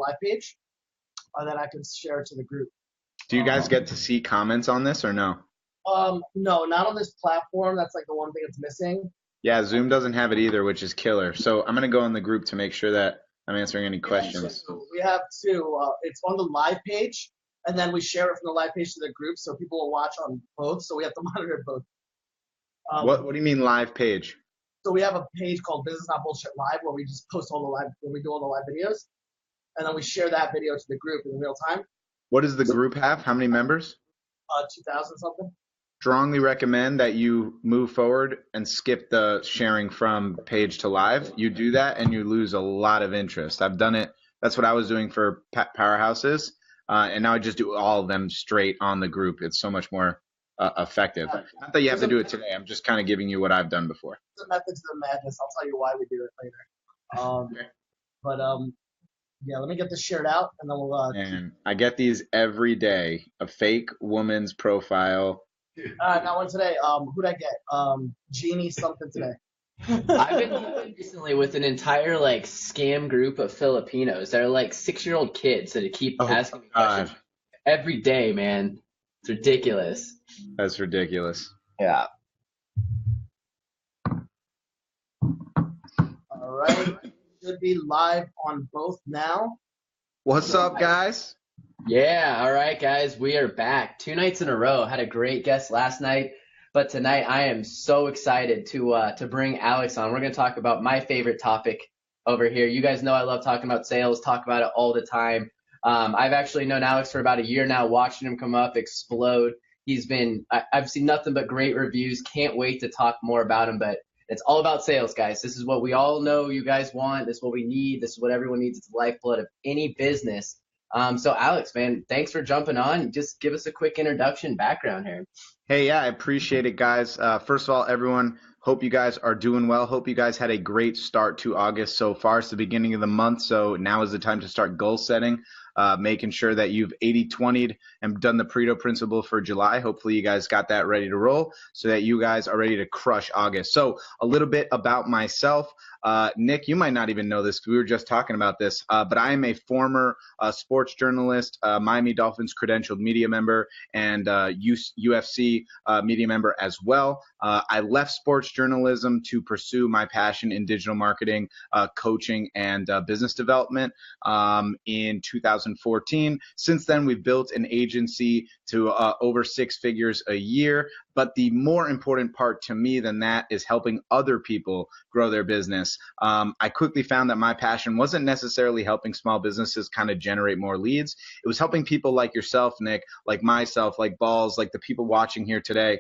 live page, and then I can share it to the group. Do you guys get to see comments on this or no? No, not on this platform. That's like the one thing that's missing. Yeah, Zoom doesn't have it either, which is killer. So I'm going to go in the group to make sure that I'm answering any questions. So we have two. It's on the live page, and then we share it from the live page to the group, so people will watch on both. So we have to monitor both. What do you mean live page? So we have a page called Business Not Bullshit Live where we just post all the live, when we do all the live videos, and then we share that video to the group in real time. What does the group have? How many members? 2,000 something. Strongly recommend that you move forward and skip the sharing from page to live. You do that and you lose a lot of interest. I've done it. That's what I was doing for Powerhouses. And now I just do all of them straight on the group. It's so much more effective. Not that you have to do it today. I'm just kind of giving you what I've done before. It's a method to the madness. I'll tell you why we do it later. But yeah, let me get this shared out and then we'll. And I get these every day. A fake woman's profile. Not one today. Who'd I get? Jeannie something today. I've been dealing recently with an entire like scam group of Filipinos. They're like 6-year-old kids that keep asking me questions every day, man. It's ridiculous. That's ridiculous. Yeah. All right. Should be live on both now. What's up, guys? Yeah, all right, guys, we are back. 2 nights in a row. Had a great guest last night, but tonight I am so excited to bring Alex on. We're going to talk about my favorite topic over here. You guys know I love talking about sales, talk about it all the time. I've actually known Alex for about a year now, watching him come up, explode. I've seen nothing but great reviews. Can't wait to talk more about him, but it's all about sales, guys. This is what we all know you guys want. This is what we need. This is what everyone needs. It's the lifeblood of any business. So Alex, man, thanks for jumping on. Just give us a quick introduction, background here. Hey, yeah, I appreciate it, guys. First of all, everyone, hope you guys are doing well. Hope you guys had a great start to August so far. It's the beginning of the month, so now is the time to start goal setting, making sure that you've 80-20'd and done the Pareto principle for July. Hopefully you guys got that ready to roll so that you guys are ready to crush August. So a little bit about myself. Nick, you might not even know this because we were just talking about this, but I am a former sports journalist, Miami Dolphins credentialed media member, and UFC media member as well. I left sports journalism to pursue my passion in digital marketing, coaching, and business development in 2014. Since then, we've built an agency to over 6 figures a year. But the more important part to me than that is helping other people grow their business. I quickly found that my passion wasn't necessarily helping small businesses kind of generate more leads. It was helping people like yourself, Nick, like myself, like Balls, like the people watching here today,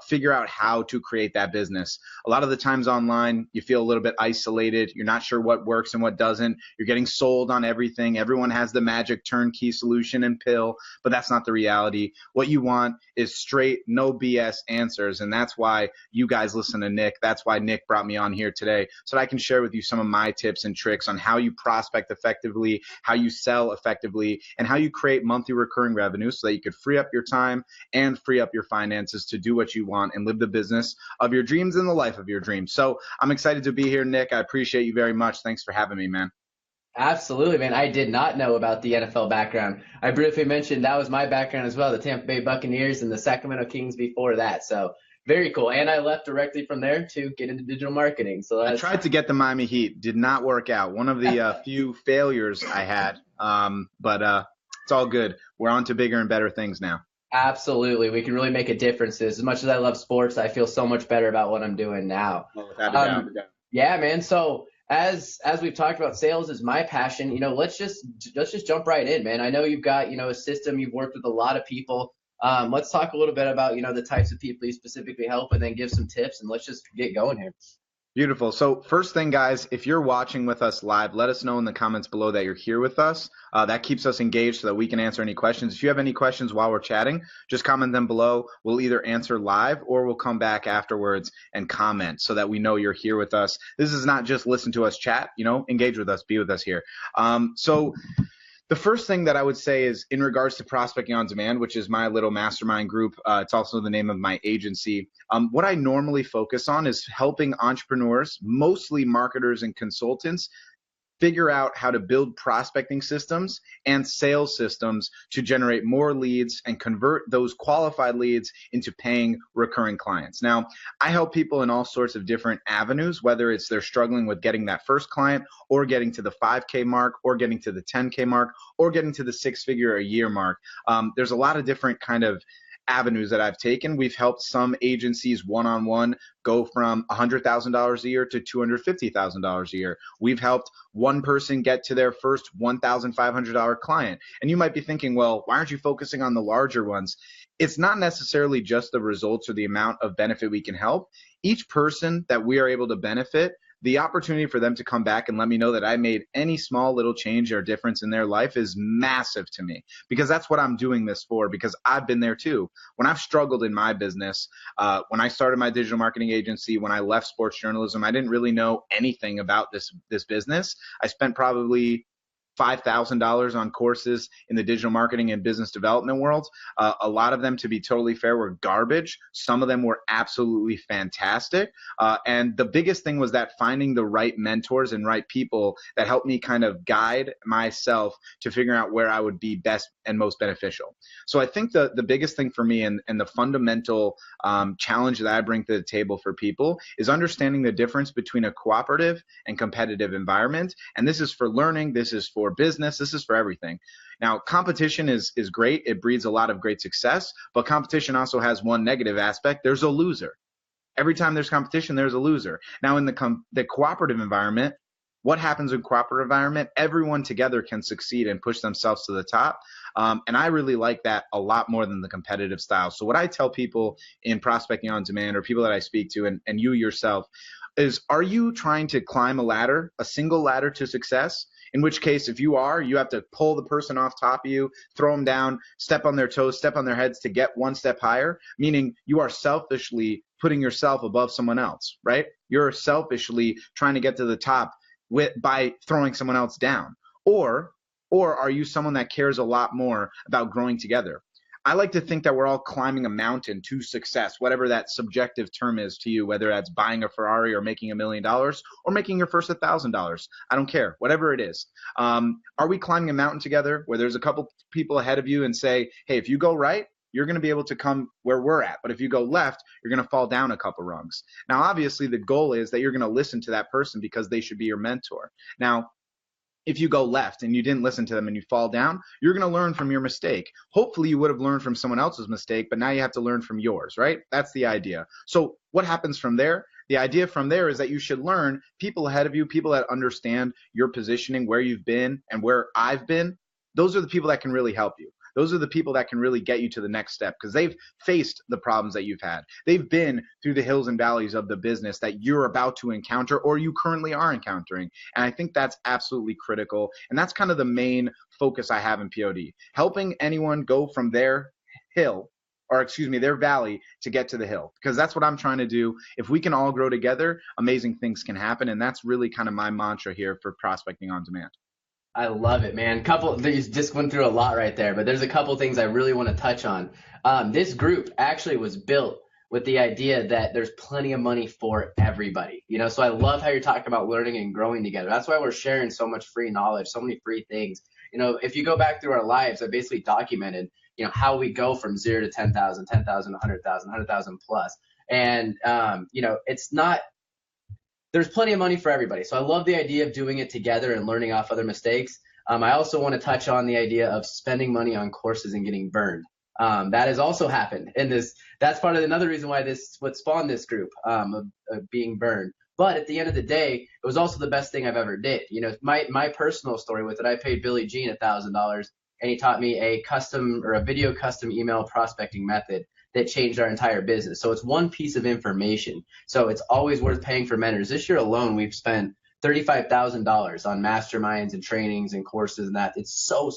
figure out how to create that business. A lot of the times online, you feel a little bit isolated. You're not sure what works and what doesn't. You're getting sold on everything. Everyone has the magic turnkey solution and pill, but that's not the reality. What you want is straight, no BS answers, and that's why you guys listen to Nick. That's why Nick brought me on here today, so that I can share with you some of my tips and tricks on how you prospect effectively, how you sell effectively, and how you create monthly recurring revenue so that you could free up your time and free up your finances to do what you want and live the business of your dreams and the life of your dreams. So I'm excited to be here, Nick. I appreciate you very much. Thanks for having me, man. Absolutely, man. I did not know about the NFL background. I briefly mentioned that was my background as well, the Tampa Bay Buccaneers and the Sacramento Kings before that. So very cool. And I left directly from there to get into digital marketing. So I tried to get the Miami Heat. Did not work out. One of the few failures I had. But it's all good. We're on to bigger and better things now. Absolutely. We can really make a difference. As much as I love sports, I feel so much better about what I'm doing now. Oh, without a doubt. Yeah, man. So as we've talked about, sales is my passion. Let's just jump right in, man. I know you've got, a system. You've worked with a lot of people. Let's talk a little bit about, the types of people you specifically help, and then give some tips, and let's just get going here. Beautiful. So first thing, guys, if you're watching with us live, let us know in the comments below that you're here with us. That keeps us engaged so that we can answer any questions. If you have any questions while we're chatting, just comment them below. We'll either answer live or we'll come back afterwards and comment so that we know you're here with us. This is not just listen to us chat, engage with us, be with us here. So the first thing that I would say is in regards to Prospecting on Demand, which is my little mastermind group. It's also the name of my agency. What I normally focus on is helping entrepreneurs, mostly marketers and consultants, figure out how to build prospecting systems and sales systems to generate more leads and convert those qualified leads into paying recurring clients. Now, I help people in all sorts of different avenues, whether it's they're struggling with getting that first client or getting to the 5K mark or getting to the 10K mark or getting to the 6-figure a year mark. There's a lot of different kind of avenues that I've taken. We've helped some agencies one-on-one go from $100,000 a year to $250,000 a year. We've helped one person get to their first $1,500 client. And you might be thinking, well, why aren't you focusing on the larger ones? It's not necessarily just the results or the amount of benefit we can help. Each person that we are able to benefit, the opportunity for them to come back and let me know that I made any small little change or difference in their life is massive to me, because that's what I'm doing this for, because I've been there too. When I've struggled in my business, when I started my digital marketing agency, when I left sports journalism, I didn't really know anything about this business. I spent probably $5,000 on courses in the digital marketing and business development world. A lot of them, to be totally fair, were garbage. Some of them were absolutely fantastic. And the biggest thing was that finding the right mentors and right people that helped me kind of guide myself to figuring out where I would be best and most beneficial. So I think the biggest thing for me and the fundamental challenge that I bring to the table for people is understanding the difference between a cooperative and competitive environment. And this is for learning. This is for business. This is for everything. Now, competition is great. It breeds a lot of great success, but competition also has one negative aspect. There's a loser. Every time there's competition, there's a loser. Now, in the cooperative environment, what happens in cooperative environment? Everyone together can succeed and push themselves to the top. And I really like that a lot more than the competitive style. So what I tell people in Prospecting on Demand, or people that I speak to, and you yourself, is, are you trying to climb a ladder, a single ladder to success? In which case, if you are, you have to pull the person off top of you, throw them down, step on their toes, step on their heads to get one step higher, meaning you are selfishly putting yourself above someone else, right? You're selfishly trying to get to the top by throwing someone else down. Or are you someone that cares a lot more about growing together? I like to think that we're all climbing a mountain to success, whatever that subjective term is to you, whether that's buying a Ferrari or making $1 million or making your first $1,000. I don't care, whatever it is. Are we climbing a mountain together where there's a couple people ahead of you and say, hey, if you go right, you're going to be able to come where we're at. But if you go left, you're going to fall down a couple rungs. Now, obviously, the goal is that you're going to listen to that person because they should be your mentor. Now, if you go left and you didn't listen to them and you fall down, you're going to learn from your mistake. Hopefully you would have learned from someone else's mistake, but now you have to learn from yours, right? That's the idea. So what happens from there? The idea from there is that you should learn people ahead of you, people that understand your positioning, where you've been and where I've been. Those are the people that can really help you. Those are the people that can really get you to the next step because they've faced the problems that you've had. They've been through the hills and valleys of the business that you're about to encounter or you currently are encountering. And I think that's absolutely critical. And that's kind of the main focus I have in POD, helping anyone go from their their valley to get to the hill, because that's what I'm trying to do. If we can all grow together, amazing things can happen. And that's really kind of my mantra here for Prospecting on Demand. I love it, man. You just went through a lot right there, but there's a couple things I really want to touch on. This group actually was built with the idea that there's plenty of money for everybody. So I love how you're talking about learning and growing together. That's why we're sharing so much free knowledge, so many free things. If you go back through our lives, I basically documented, how we go from 0 to 10,000, 10,000, 100,000, 100,000 plus. And, it's not, there's plenty of money for everybody. So I love the idea of doing it together and learning off other mistakes. I also want to touch on the idea of spending money on courses and getting burned. That has also happened. And that's part of another reason why what spawned this group of being burned. But at the end of the day, it was also the best thing I've ever did. My personal story with it, I paid Billy Jean $1,000 and he taught me a video custom email prospecting method that changed our entire business. So it's one piece of information. So it's always worth paying for mentors. This year alone, we've spent $35,000 on masterminds and trainings and courses and that. It's so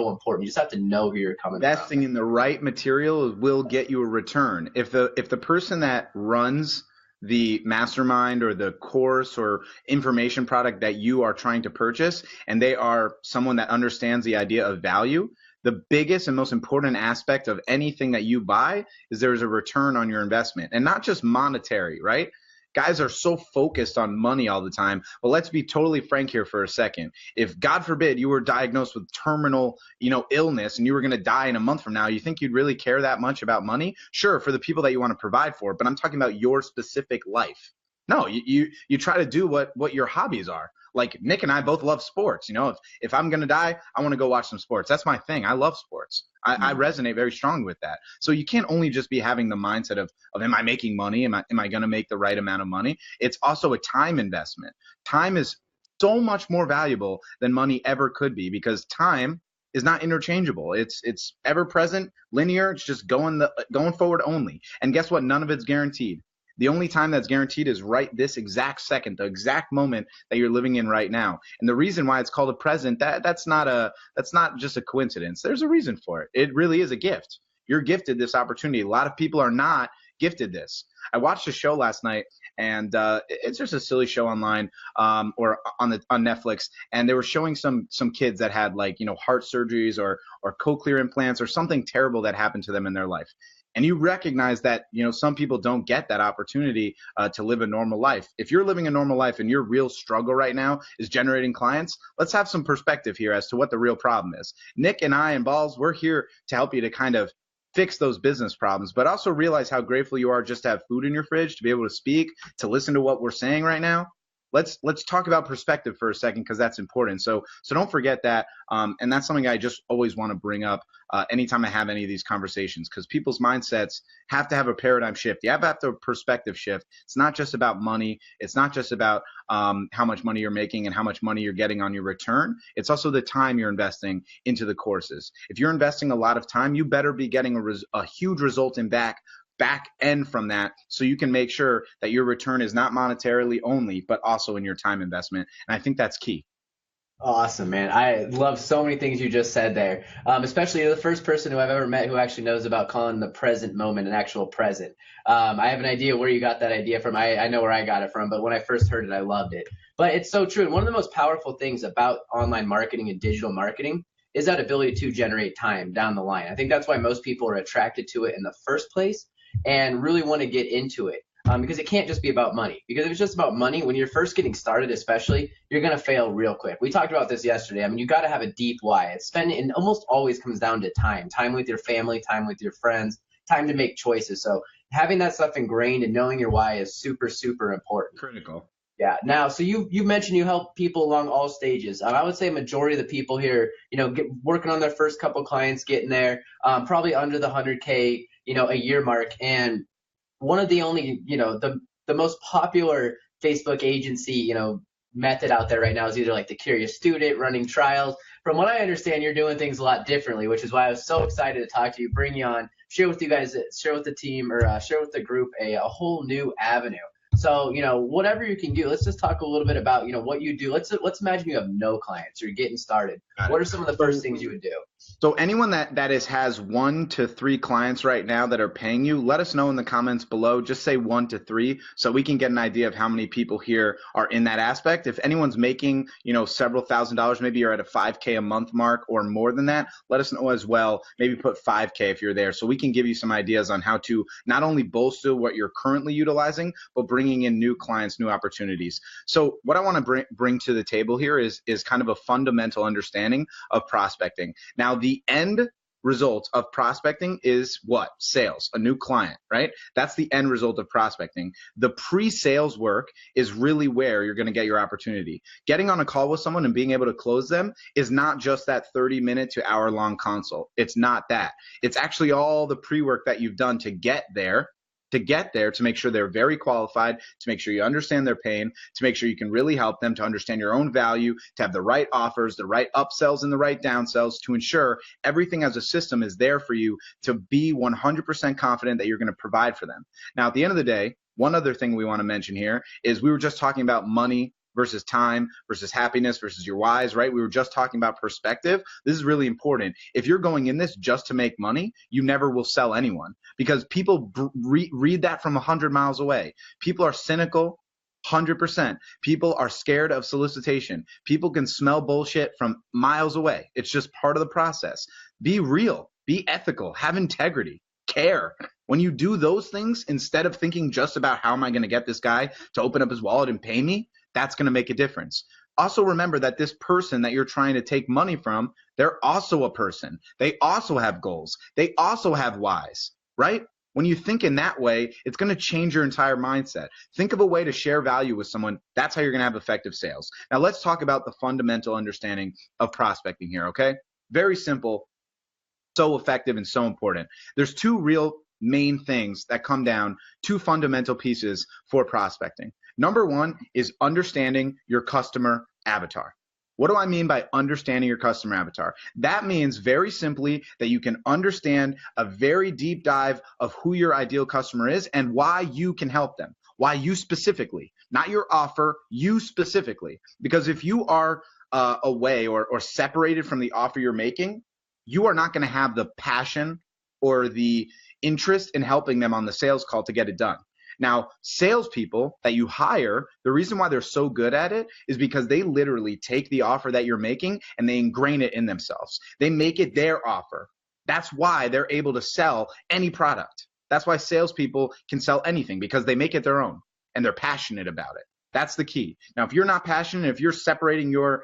important. You just have to know who you're coming from. Investing in the right material will get you a return. If the person that runs the mastermind or the course or information product that you are trying to purchase, and they are someone that understands the idea of value, the biggest and most important aspect of anything that you buy is there's a return on your investment, and not just monetary, right? Guys are so focused on money all the time. But let's be totally frank here for a second. If God forbid you were diagnosed with terminal, illness and you were going to die in a month from now, you think you'd really care that much about money? Sure, for the people that you want to provide for, but I'm talking about your specific life. No, you try to do what your hobbies are. Like Nick and I both love sports. If I'm gonna die, I want to go watch some sports. That's my thing. I love sports. I resonate very strongly with that. So you can't only just be having the mindset of am I making money? Am I gonna make the right amount of money? It's also a time investment. Time is so much more valuable than money ever could be, because time is not interchangeable. It's ever present, linear. It's just going forward only. And guess what? None of it's guaranteed. The only time that's guaranteed is right this exact second, the exact moment that you're living in right now. And the reason why it's called a present, that's not just a coincidence. There's a reason for it. It really is a gift. You're gifted this opportunity. A lot of people are not gifted this. I watched a show last night, and it's just a silly show online, or on Netflix, and they were showing some kids that had heart surgeries or cochlear implants or something terrible that happened to them in their life. And you recognize that, some people don't get that opportunity to live a normal life. If you're living a normal life and your real struggle right now is generating clients, let's have some perspective here as to what the real problem is. Nick and I and Balls, we're here to help you to kind of fix those business problems, but also realize how grateful you are just to have food in your fridge, to be able to speak, to listen to what we're saying right now. Let's talk about perspective for a second, because that's important. So don't forget that, and that's something I just always want to bring up anytime I have any of these conversations, because people's mindsets have to have a paradigm shift. You have to have a perspective shift. It's not just about money. It's not just about how much money you're making and how much money you're getting on your return. It's also the time you're investing into the courses. If you're investing a lot of time, you better be getting a huge result in back end from that, so you can make sure that your return is not monetarily only, but also in your time investment. And I think that's key. Awesome, man. I love so many things you just said there. Especially you're the first person who I've ever met who actually knows about calling the present moment an actual present. I have an idea where you got that idea from. I know where I got it from, but when I first heard it, I loved it. But it's so true. And one of the most powerful things about online marketing and digital marketing is that ability to generate time down the line. I think that's why most people are attracted to it in the first place and really want to get into it, because it can't just be about money. Because if it's just about money, when you're first getting started especially, you're going to fail real quick. We talked about this yesterday. I mean, you got to have a deep why. It almost always comes down to time with your family, time with your friends, time to make choices. So having that stuff ingrained and knowing your why is super, super important. Critical. Yeah. Now, so you mentioned you help people along all stages. I would say majority of the people here, working on their first couple clients, getting there, probably under the 100K, a year mark. And one of the only, the most popular Facebook agency, method out there right now is either like the Curious Student, running trials. From what I understand, you're doing things a lot differently, which is why I was so excited to talk to you, bring you on, share with you guys, share with the team, or share with the group a whole new avenue. So, whatever you can do, let's just talk a little bit about, what you do. Let's imagine you have no clients, you're getting started. What are some of the first things you would do? So anyone that has 1 to 3 clients right now that are paying you, let us know in the comments below. Just say 1 to 3 so we can get an idea of how many people here are in that aspect. If anyone's making, several $1,000s, maybe you're at a 5K a month mark or more than that, let us know as well. Maybe put 5K if you're there, so we can give you some ideas on how to not only bolster what you're currently utilizing, but bringing in new clients, new opportunities. So what I want to bring to the table here is kind of a fundamental understanding of prospecting. Now, the end result of prospecting is what? Sales, a new client, right? That's the end result of prospecting. The pre-sales work is really where you're going to get your opportunity. Getting on a call with someone and being able to close them is not just that 30-minute to hour-long consult. It's not that. It's actually all the pre-work that you've done to get there, to make sure they're very qualified, to make sure you understand their pain, to make sure you can really help them, to understand your own value, to have the right offers, the right upsells and the right downsells, to ensure everything as a system is there for you to be 100% confident that you're going to provide for them. Now, at the end of the day, one other thing we want to mention here is we were just talking about money versus time versus happiness versus your whys, right? We were just talking about perspective. This is really important. If you're going in this just to make money, you never will sell anyone, because people read that from 100 miles away. People are cynical, 100%. People are scared of solicitation. People can smell bullshit from miles away. It's just part of the process. Be real, be ethical, have integrity, care. When you do those things, instead of thinking just about how am I going to get this guy to open up his wallet and pay me, that's going to make a difference. Also remember that this person that you're trying to take money from, they're also a person. They also have goals. They also have whys, right? When you think in that way, it's going to change your entire mindset. Think of a way to share value with someone. That's how you're going to have effective sales. Now let's talk about the fundamental understanding of prospecting here, okay? Very simple, so effective and so important. There's two real main things that come down, two fundamental pieces for prospecting. Number one is understanding your customer avatar. What do I mean by understanding your customer avatar? That means very simply that you can understand a very deep dive of who your ideal customer is and why you can help them. Why you specifically, not your offer, you specifically. Because if you are away or separated from the offer you're making, you are not going to have the passion or the interest in helping them on the sales call to get it done. Now, salespeople that you hire, the reason why they're so good at it is because they literally take the offer that you're making and they ingrain it in themselves. They make it their offer. That's why they're able to sell any product. That's why salespeople can sell anything, because they make it their own and they're passionate about it. That's the key. Now, if you're not passionate, if you're separating your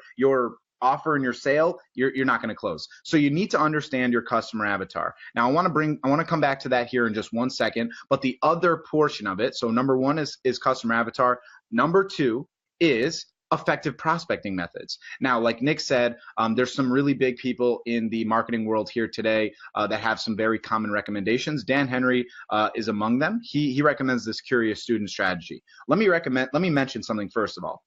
offer and your sale, you're not going to close. So you need to understand your customer avatar. Now I want to come back to that here in just 1 second, but the other portion of it, so number one is customer avatar. Number two is effective prospecting methods. Now, like Nick said, there's some really big people in the marketing world here today that have some very common recommendations. Dan Henry is among them. He recommends this curious student strategy. Let me mention something first of all.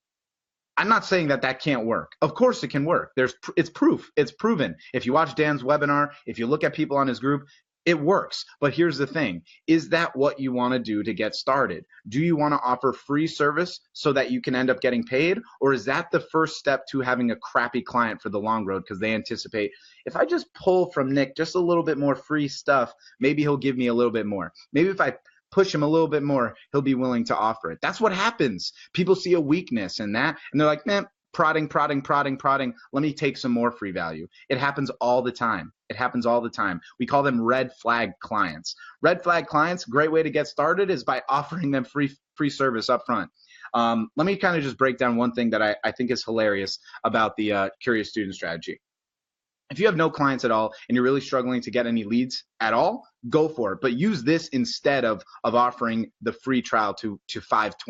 I'm not saying that can't work. Of course it can work. It's proof. It's proven. If you watch Dan's webinar, if you look at people on his group, it works. But here's the thing. Is that what you want to do to get started? Do you want to offer free service so that you can end up getting paid? Or is that the first step to having a crappy client for the long road because they anticipate, if I just pull from Nick just a little bit more free stuff, maybe he'll give me a little bit more. Maybe if I push him a little bit more, he'll be willing to offer it. That's what happens. People see a weakness in that and they're like, man, prodding. Let me take some more free value. It happens all the time. We call them red flag clients. Red flag clients, great way to get started is by offering them free service up front. Let me kind of just break down one thing that I think is hilarious about the curious student strategy. If you have no clients at all and you're really struggling to get any leads at all, go for it. But use this instead of offering the free trial to 5 to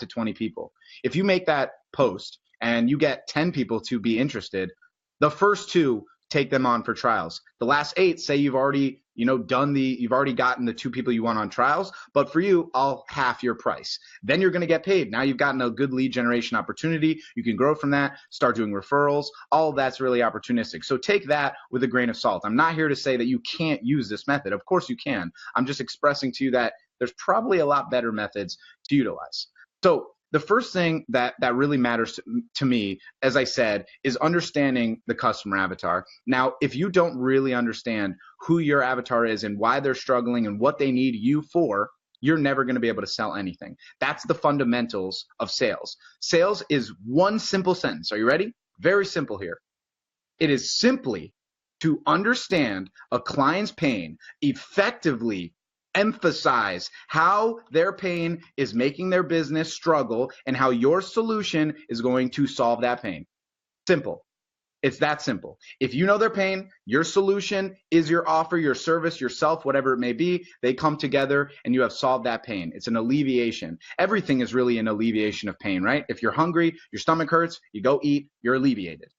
20 people. If you make that post and you get 10 people to be interested, the first 2 take them on for trials. The last 8, say you've already gotten the 2 people you want on trials, but for you, I'll half your price. Then you're going to get paid. Now you've gotten a good lead generation opportunity. You can grow from that, start doing referrals. All of that's really opportunistic. So take that with a grain of salt. I'm not here to say that you can't use this method. Of course you can. I'm just expressing to you that there's probably a lot better methods to utilize. So the first thing that really matters to me, as I said, is understanding the customer avatar. Now, if you don't really understand who your avatar is and why they're struggling and what they need you for, you're never going to be able to sell anything. That's the fundamentals of sales. Sales is one simple sentence. Are you ready? Very simple here. It is simply to understand a client's pain, effectively emphasize how their pain is making their business struggle and how your solution is going to solve that pain. Simple. It's that simple. If you know their pain, your solution is your offer, your service, yourself, whatever it may be, they come together and you have solved that pain. It's an alleviation. Everything is really an alleviation of pain, right? If you're hungry, your stomach hurts, you go eat, you're alleviated.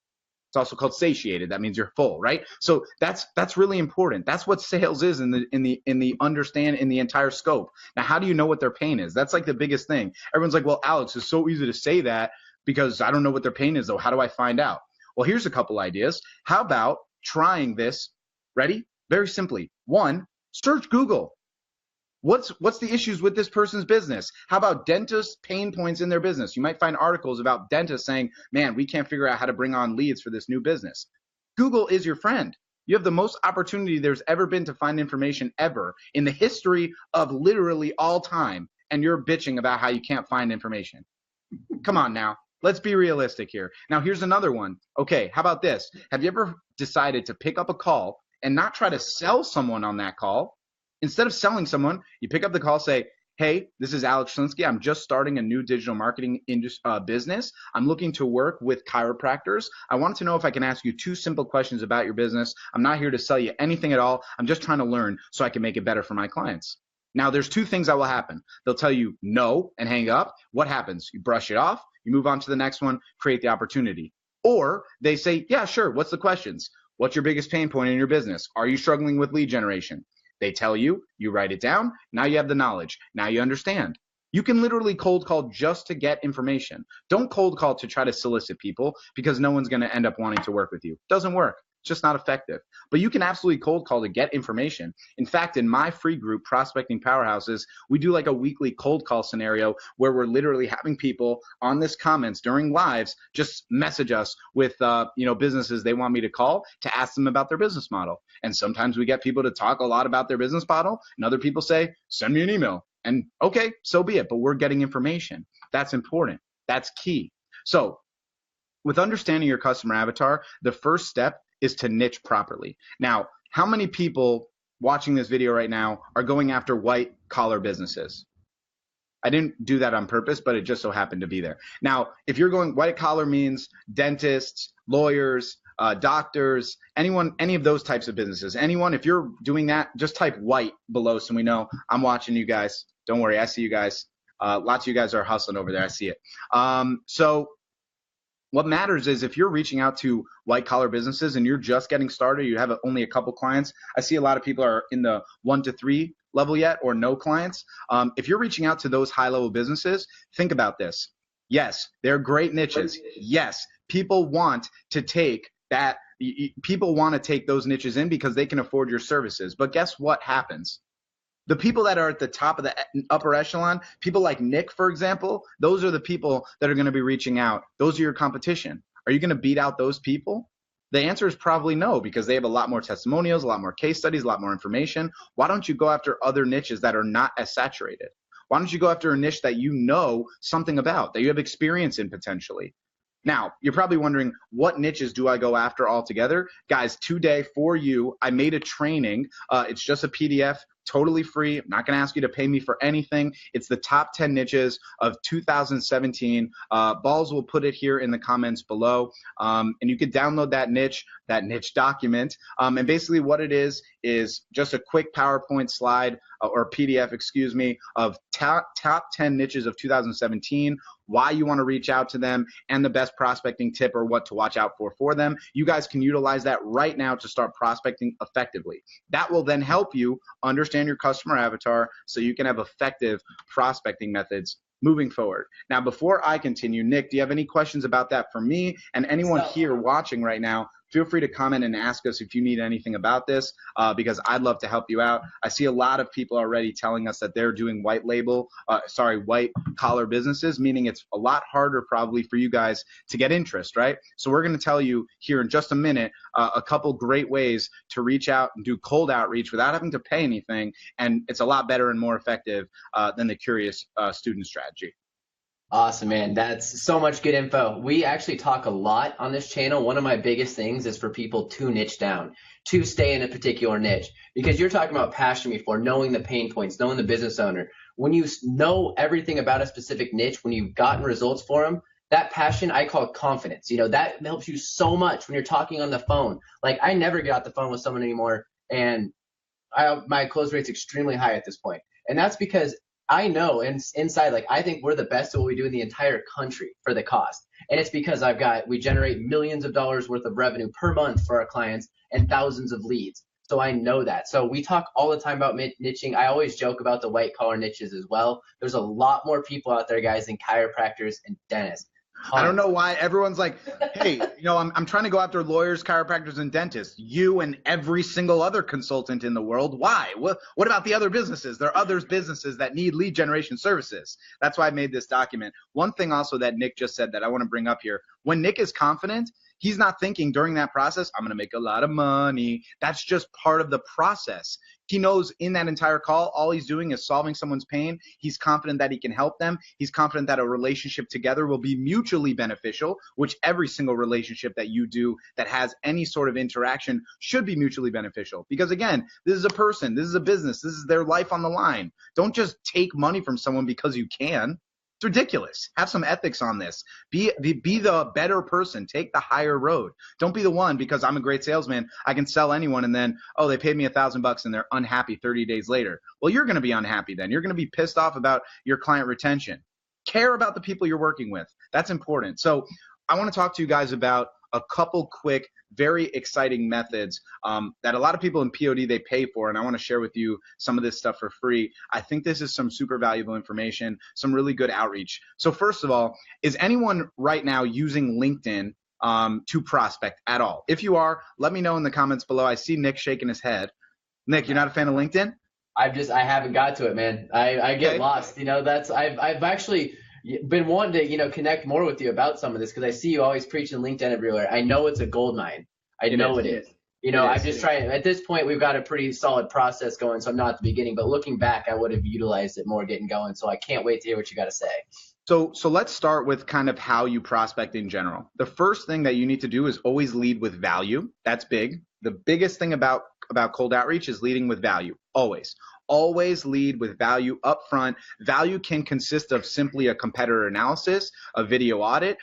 It's also called satiated. That means you're full, right? So that's really important. That's what sales is in the entire scope. Now, how do you know what their pain is? That's like the biggest thing. Everyone's like, well, Alex, it's so easy to say that because I don't know what their pain is though. How do I find out? Well, here's a couple ideas. How about trying this? Ready? Very simply. 1, search Google. What's the issues with this person's business? How about dentist pain points in their business? You might find articles about dentists saying, man, we can't figure out how to bring on leads for this new business. Google is your friend. You have the most opportunity there's ever been to find information ever in the history of literally all time, and you're bitching about how you can't find information. Come on now. Let's be realistic here. Now, here's another one. Okay, how about this? Have you ever decided to pick up a call and not try to sell someone on that call, Instead of selling someone, you pick up the call, say, hey, this is Alex Schlinsky. I'm just starting a new digital marketing business. I'm looking to work with chiropractors. I wanted to know if I can ask you 2 simple questions about your business. I'm not here to sell you anything at all. I'm just trying to learn so I can make it better for my clients. Now, there's 2 things that will happen. They'll tell you no and hang up. What happens? You brush it off. You move on to the next one, create the opportunity. Or they say, yeah, sure. What's the questions? What's your biggest pain point in your business? Are you struggling with lead generation? They tell you, you write it down. Now you have the knowledge. Now you understand. You can literally cold call just to get information. Don't cold call to try to solicit people because no one's going to end up wanting to work with you. Doesn't work. It's just not effective. But you can absolutely cold call to get information. In fact, in my free group, Prospecting Powerhouses, we do like a weekly cold call scenario where we're literally having people on this comments during lives just message us with businesses they want me to call to ask them about their business model. And sometimes we get people to talk a lot about their business model, and other people say, send me an email. And okay, so be it. But we're getting information. That's important. That's key. So with understanding your customer avatar, the first step is to niche properly. Now, how many people watching this video right now are going after white collar businesses? I didn't do that on purpose, but it just so happened to be there. Now, if you're going white collar means dentists, lawyers, doctors, any of those types of businesses. Anyone, if you're doing that, just type white below so we know I'm watching you guys. Don't worry, I see you guys. Lots of you guys are hustling over there. I see it. So what matters is if you're reaching out to white collar businesses and you're just getting started, you have only a couple clients. I see a lot of people are in the 1 to 3 level yet or no clients. If you're reaching out to those high level businesses, think about this. Yes, they're great niches. Yes, people want to take that. People want to take those niches in because they can afford your services. But guess what happens? The people that are at the top of the upper echelon, people like Nick, for example, those are the people that are going to be reaching out. Those are your competition. Are you going to beat out those people? The answer is probably no, because they have a lot more testimonials, a lot more case studies, a lot more information. Why don't you go after other niches that are not as saturated? Why don't you go after a niche that you know something about, that you have experience in potentially? Now, you're probably wondering, what niches do I go after altogether? Guys, today for you, I made a training. It's just a PDF, totally free. I'm not going to ask you to pay me for anything. It's the top 10 niches of 2017. Balls will put it here in the comments below. And you could download that niche document. And basically what it is just a quick PowerPoint slide or PDF, excuse me, of top 10 niches of 2017, why you want to reach out to them, and the best prospecting tip or what to watch out for them. You guys can utilize that right now to start prospecting effectively. That will then help you understand your customer avatar so you can have effective prospecting methods moving forward. Now, before I continue, Nick, do you have any questions about that for me and anyone here watching right now? Feel free to comment and ask us if you need anything about this, because I'd love to help you out. I see a lot of people already telling us that they're doing white collar businesses, meaning it's a lot harder probably for you guys to get interest, right? So we're going to tell you here in just a minute a couple great ways to reach out and do cold outreach without having to pay anything, and it's a lot better and more effective than the curious student strategy. Awesome, man. That's so much good info. We actually talk a lot on this channel. One of my biggest things is for people to niche down, to stay in a particular niche, because you're talking about passion before, knowing the pain points, knowing the business owner. When you know everything about a specific niche, when you've gotten results for them, that passion I call confidence. That helps you so much when you're talking on the phone. Like, I never get off the phone with someone anymore, and my close rate's extremely high at this point. And that's because I know inside, like, I think we're the best at what we do in the entire country for the cost. And it's because we generate millions of dollars worth of revenue per month for our clients and thousands of leads. So I know that. So we talk all the time about niching. I always joke about the white collar niches as well. There's a lot more people out there, guys, than chiropractors and dentists. I don't know why everyone's like, hey, I'm trying to go after lawyers, chiropractors, and dentists. You and every single other consultant in the world. Why? What about the other businesses? There are other businesses that need lead generation services. That's why I made this document. One thing also that Nick just said that I want to bring up here. When Nick is confident, He's not thinking during that process, I'm going to make a lot of money. That's just part of the process. He knows in that entire call, all he's doing is solving someone's pain. He's confident that he can help them. He's confident that a relationship together will be mutually beneficial, which every single relationship that you do that has any sort of interaction should be mutually beneficial. Because again, this is a person, this is a business, this is their life on the line. Don't just take money from someone because you can. It's ridiculous. Have some ethics on this. Be the better person. Take the higher road. Don't be the one because I'm a great salesman. I can sell anyone and then, oh, they paid me $1,000 and they're unhappy 30 days later. Well, you're going to be unhappy then. You're going to be pissed off about your client retention. Care about the people you're working with. That's important. So I want to talk to you guys about a couple quick, very exciting methods that a lot of people in POD, they pay for. And I want to share with you some of this stuff for free. I think this is some super valuable information, some really good outreach. So first of all, is anyone right now using LinkedIn to prospect at all? If you are, let me know in the comments below. I see Nick shaking his head. Nick, you're not a fan of LinkedIn? I haven't got to it, man. I get lost. I've actually been wanting to, connect more with you about some of this because I see you always preaching LinkedIn everywhere. I know it's a gold mine. I know it is. I'm just trying. At this point, we've got a pretty solid process going, so I'm not at the beginning. But looking back, I would have utilized it more getting going. So I can't wait to hear what you got to say. So let's start with kind of how you prospect in general. The first thing that you need to do is always lead with value. That's big. The biggest thing about cold outreach is leading with value. Always lead with value up front. Value can consist of simply a competitor analysis, a video audit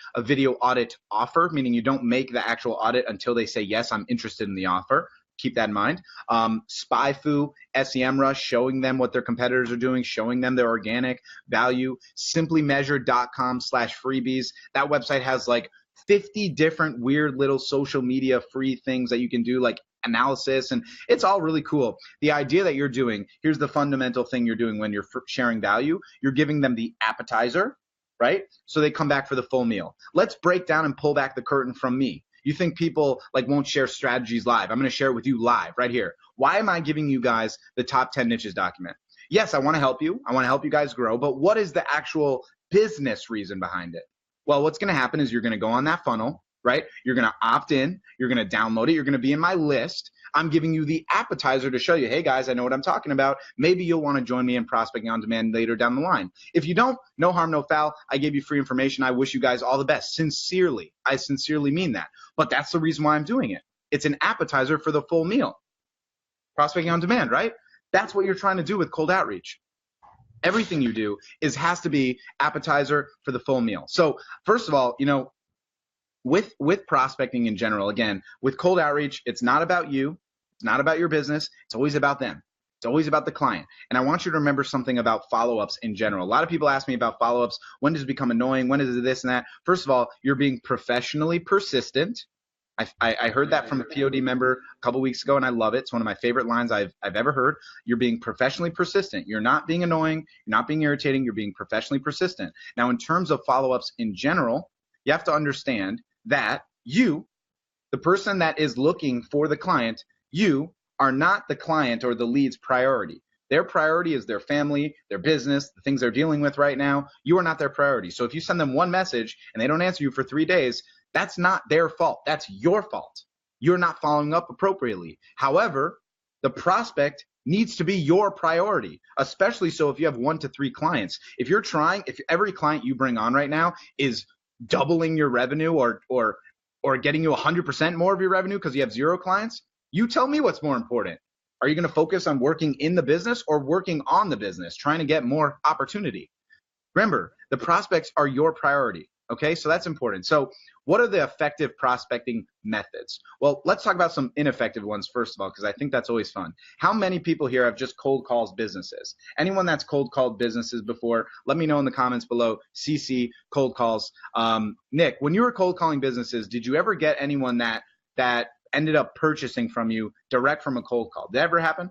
offer, meaning you don't make the actual audit until they say, yes, I'm interested in the offer. Keep that in mind. SpyFu, SEMrush, showing them what their competitors are doing, showing them their organic value. Simplymeasure.com/freebies. That website has like 50 different weird little social media free things that you can do, like analysis, and it's all really cool. The idea that you're doing, here's the fundamental thing you're doing when you're sharing value. You're giving them the appetizer, right? So they come back for the full meal. Let's break down and pull back the curtain from me. You think people won't share strategies live. I'm going to share it with you live right here. Why am I giving you guys the top 10 niches document? Yes, I want to help you. I want to help you guys grow, but what is the actual business reason behind it? Well, what's going to happen is you're going to go on that funnel, right? You're going to opt in. You're going to download it. You're going to be in my list. I'm giving you the appetizer to show you, hey guys, I know what I'm talking about. Maybe you'll want to join me in Prospecting on Demand later down the line. If you don't, no harm, no foul. I gave you free information. I wish you guys all the best. Sincerely. I sincerely mean that. But that's the reason why I'm doing it. It's an appetizer for the full meal. Prospecting on Demand, right? That's what you're trying to do with cold outreach. Everything you do has to be appetizer for the full meal. So first of all, with prospecting in general, again, with cold outreach, it's not about you. It's not about your business. It's always about them. It's always about the client. And I want you to remember something about follow-ups in general. A lot of people ask me about follow-ups. When does it become annoying? When is it this and that? First of all, you're being professionally persistent. I heard that from a POD member a couple weeks ago, and I love it. It's one of my favorite lines I've ever heard. You're being professionally persistent. You're not being annoying. You're not being irritating. You're being professionally persistent. Now, in terms of follow-ups in general, you have to understand that you, the person that is looking for the client, you are not the client or the lead's priority. Their priority is their family, their business, the things they're dealing with right now. You are not their priority. So if you send them one message and they don't answer you for 3 days, that's not their fault. That's your fault. You're not following up appropriately. However, the prospect needs to be your priority, especially so if you have 1 to 3 clients. If every client you bring on right now is doubling your revenue or getting you 100% more of your revenue because you have 0 clients, you tell me what's more important. Are you going to focus on working in the business or working on the business, trying to get more opportunity? Remember, the prospects are your priority. Okay, so that's important. So what are the effective prospecting methods? Well, let's talk about some ineffective ones first of all, because I think that's always fun. How many people here have just cold calls businesses? Anyone that's cold called businesses before, let me know in the comments below. CC, cold calls. Nick, when you were cold calling businesses, did you ever get anyone that ended up purchasing from you direct from a cold call? Did that ever happen?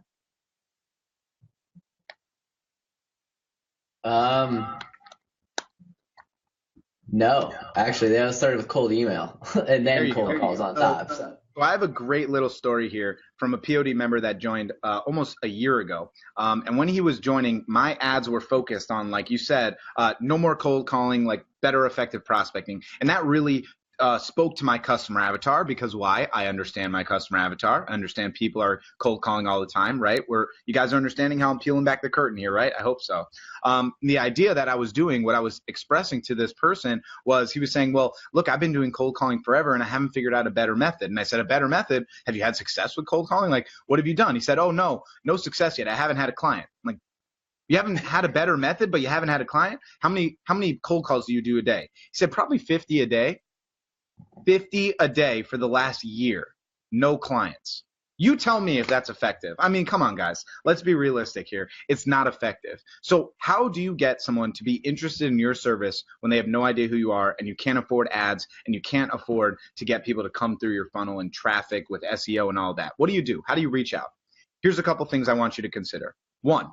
No, actually, they started with cold email and then cold calls on top. So I have a great little story here from a POD member that joined almost a year ago. And when he was joining, my ads were focused on, like you said, no more cold calling, like better effective prospecting. And that really spoke to my customer avatar, because why? I understand my customer avatar. I understand people are cold calling all the time, right? You guys are understanding how I'm peeling back the curtain here, right? I hope so. The idea that I was doing, what I was expressing to this person was, he was saying, well, look, I've been doing cold calling forever and I haven't figured out a better method. And I said, a better method? Have you had success with cold calling? Like, what have you done? He said, oh, no success yet. I haven't had a client. I'm like, you haven't had a better method, but you haven't had a client? How many cold calls do you do a day? He said, probably 50 a day. 50 a day for the last year. No clients. You tell me if that's effective. I mean, come on, guys. Let's be realistic here. It's not effective. So how do you get someone to be interested in your service when they have no idea who you are and you can't afford ads and you can't afford to get people to come through your funnel and traffic with SEO and all that? What do? How do you reach out? Here's a couple things I want you to consider. 1,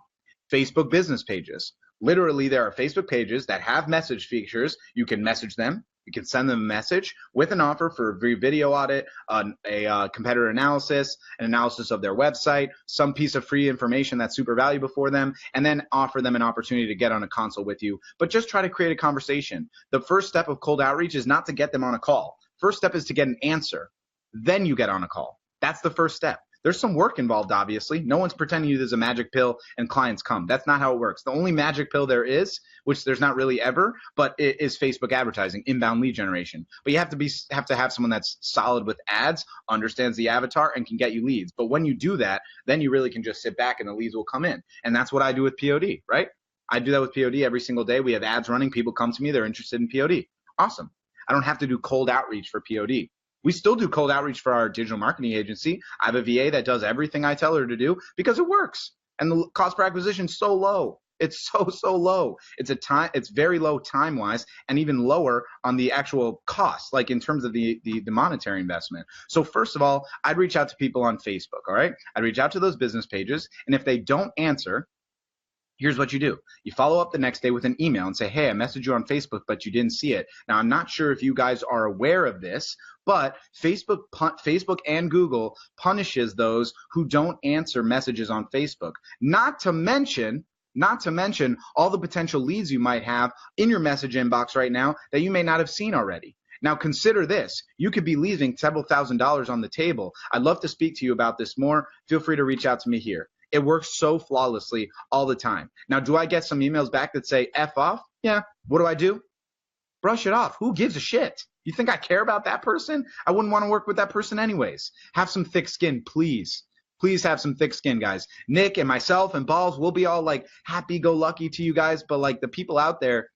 Facebook business pages. Literally, there are Facebook pages that have message features. You can message them. You can send them a message with an offer for a free video audit, a competitor analysis, an analysis of their website, some piece of free information that's super valuable for them, and then offer them an opportunity to get on a consult with you. But just try to create a conversation. The first step of cold outreach is not to get them on a call. First step is to get an answer. Then you get on a call. That's the first step. There's some work involved, obviously. No one's pretending you there's a magic pill and clients come. That's not how it works. The only magic pill there is, which there's not really ever, but it is Facebook advertising, inbound lead generation. But you have to have someone that's solid with ads, understands the avatar, and can get you leads. But when you do that, then you really can just sit back and the leads will come in. And that's what I do with POD, right? I do that with POD every single day. We have ads running. People come to me. They're interested in POD. Awesome. I don't have to do cold outreach for POD. We still do cold outreach for our digital marketing agency. I have a VA that does everything I tell her to do because it works. And the cost per acquisition is so low. It's so low. It's very low time-wise and even lower on the actual cost, like in terms of the monetary investment. So first of all, I'd reach out to people on Facebook, all right? I'd reach out to those business pages, and if they don't answer, here's what you do. You follow up the next day with an email and say, hey, I messaged you on Facebook, but you didn't see it. Now, I'm not sure if you guys are aware of this, but Facebook and Google punishes those who don't answer messages on Facebook. Not to mention all the potential leads you might have in your message inbox right now that you may not have seen already. Now consider this. You could be leaving several $1,000s on the table. I'd love to speak to you about this more. Feel free to reach out to me here. It works so flawlessly all the time. Now, do I get some emails back that say F off? Yeah. What do? Brush it off. Who gives a shit? You think I care about that person? I wouldn't want to work with that person anyways. Have some thick skin, please. Please have some thick skin, guys. Nick and myself and Balls, we'll be all like happy-go-lucky to you guys, but like the people out there,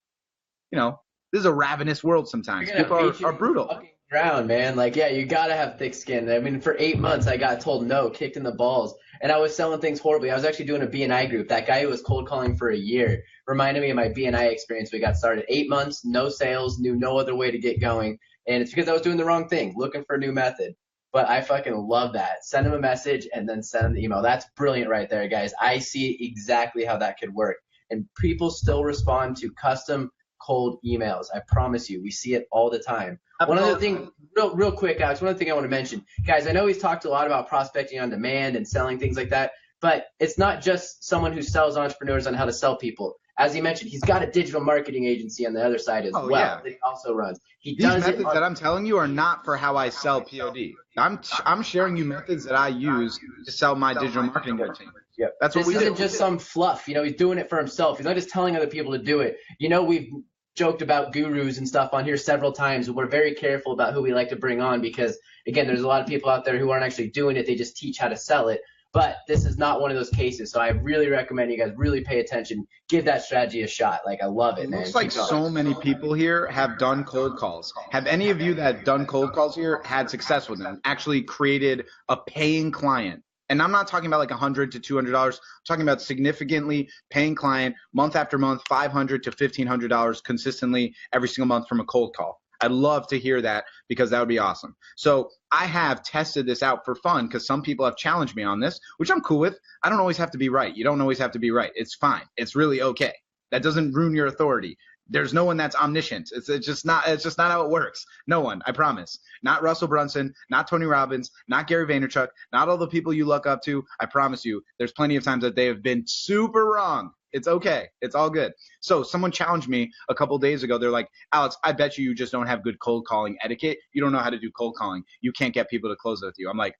you know, this is a ravenous world sometimes. People are brutal. Ground, man. Like, yeah, you gotta have thick skin. I mean, for 8 months, I got told no, kicked in the balls, and I was selling things horribly. I was actually doing a BNI group. That guy who was cold calling for a year reminded me of my BNI experience. We got started 8 months, no sales, knew no other way to get going, and it's because I was doing the wrong thing, looking for a new method. But I fucking love that. Send him a message and then send him the email. That's brilliant right there, guys. I see exactly how that could work, and people still respond to custom cold emails. I promise you, we see it all the time. One other thing, real quick, Alex, one other thing I want to mention. Guys, I know he's talked a lot about prospecting on demand and selling things like that, but it's not just someone who sells entrepreneurs on how to sell people. As he mentioned, he's got a digital marketing agency on the other side as well that he also runs. These methods that I'm telling you are not for how I sell POD. I'm sharing you methods that I use to sell my digital marketing routine. Yep. That's what this isn't just some fluff. You know, he's doing it for himself. He's not just telling other people to do it. You know, we've joked about gurus and stuff on here several times. We're very careful about who we like to bring on because, again, there's a lot of people out there who aren't actually doing it. They just teach how to sell it. But this is not one of those cases. So I really recommend you guys really pay attention. Give that strategy a shot. Like, I love it, man. Looks like so many people here have done cold calls. Have any of you that have done cold calls here had success with them, actually created a paying client? And I'm not talking about like $100 to $200. I'm talking about significantly paying client month after month, $500 to $1,500 consistently every single month from a cold call. I'd love to hear that because that would be awesome. So I have tested this out for fun because some people have challenged me on this, which I'm cool with. I don't always have to be right. You don't always have to be right. It's fine. It's really okay. That doesn't ruin your authority. There's no one that's omniscient. It's just not how it works. No one, I promise. Not Russell Brunson, not Tony Robbins, not Gary Vaynerchuk, not all the people you look up to. I promise you, there's plenty of times that they have been super wrong. It's okay. It's all good. So someone challenged me a couple days ago. They're like, Alex, I bet you just don't have good cold calling etiquette. You don't know how to do cold calling. You can't get people to close with you. I'm like,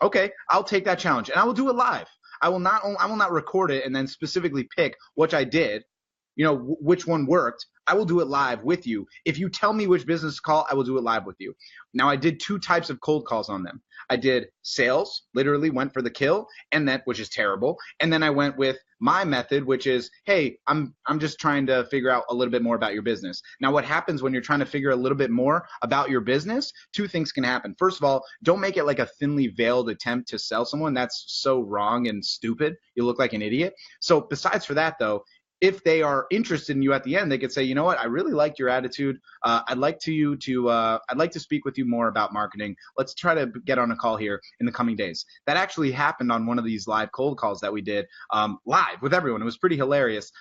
okay, I'll take that challenge and I will do it live. I will not record it and then specifically pick which I did, which one worked. I will do it live with you. If you tell me which business to call, I will do it live with you. Now, I did 2 types of cold calls on them. I did sales, literally went for the kill, which is terrible. And then I went with my method, which is, hey, I'm just trying to figure out a little bit more about your business. Now, what happens when you're trying to figure a little bit more about your business? 2 things can happen. First of all, don't make it like a thinly veiled attempt to sell someone. That's so wrong and stupid. You look like an idiot. So besides for that, though, if they are interested in you at the end, they could say, you know what, I really liked your attitude. I'd like to speak with you more about marketing. Let's try to get on a call here in the coming days. That actually happened on one of these live cold calls that we did live with everyone. It was pretty hilarious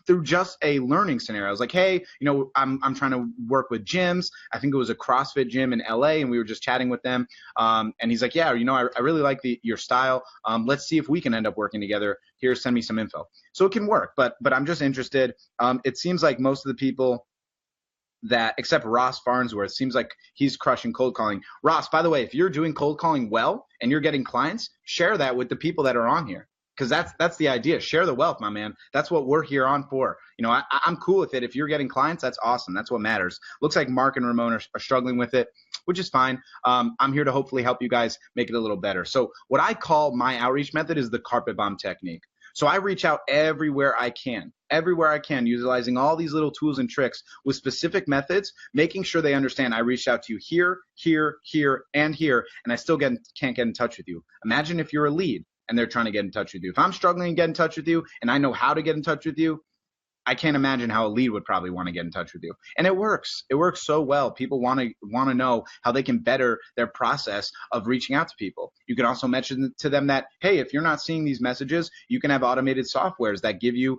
through just a learning scenario. I was like, hey, I'm trying to work with gyms. I think it was a CrossFit gym in LA, and we were just chatting with them. And he's like, yeah, I really like your style. Let's see if we can end up working together. Here, send me some info. So it can work, but I'm just interested. It seems like most of the people except Ross Farnsworth, seems like he's crushing cold calling. Ross, by the way, if you're doing cold calling well and you're getting clients, share that with the people that are on here. Because that's the idea. Share the wealth, my man. That's what we're here on for. I'm cool with it. If you're getting clients, that's awesome. That's what matters. Looks like Mark and Ramon are struggling with it, which is fine. I'm here to hopefully help you guys make it a little better. So what I call my outreach method is the carpet bomb technique. So I reach out everywhere I can, utilizing all these little tools and tricks with specific methods, making sure they understand I reached out to you here, here, here, and here, and I still can't get in touch with you. Imagine if you're a lead and they're trying to get in touch with you. If I'm struggling to get in touch with you and I know how to get in touch with you, I can't imagine how a lead would probably want to get in touch with you. And it works. It works so well. People want to know how they can better their process of reaching out to people. You can also mention to them that, hey, if you're not seeing these messages, you can have automated softwares that give you,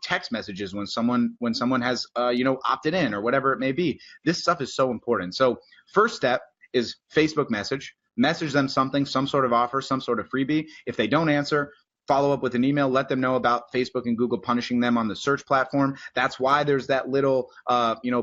text messages when someone has, opted in or whatever it may be. This stuff is so important. So first step is Facebook message them something, some sort of offer, some sort of freebie. If they don't answer, follow up with an email, let them know about Facebook and Google punishing them on the search platform. That's why there's that little,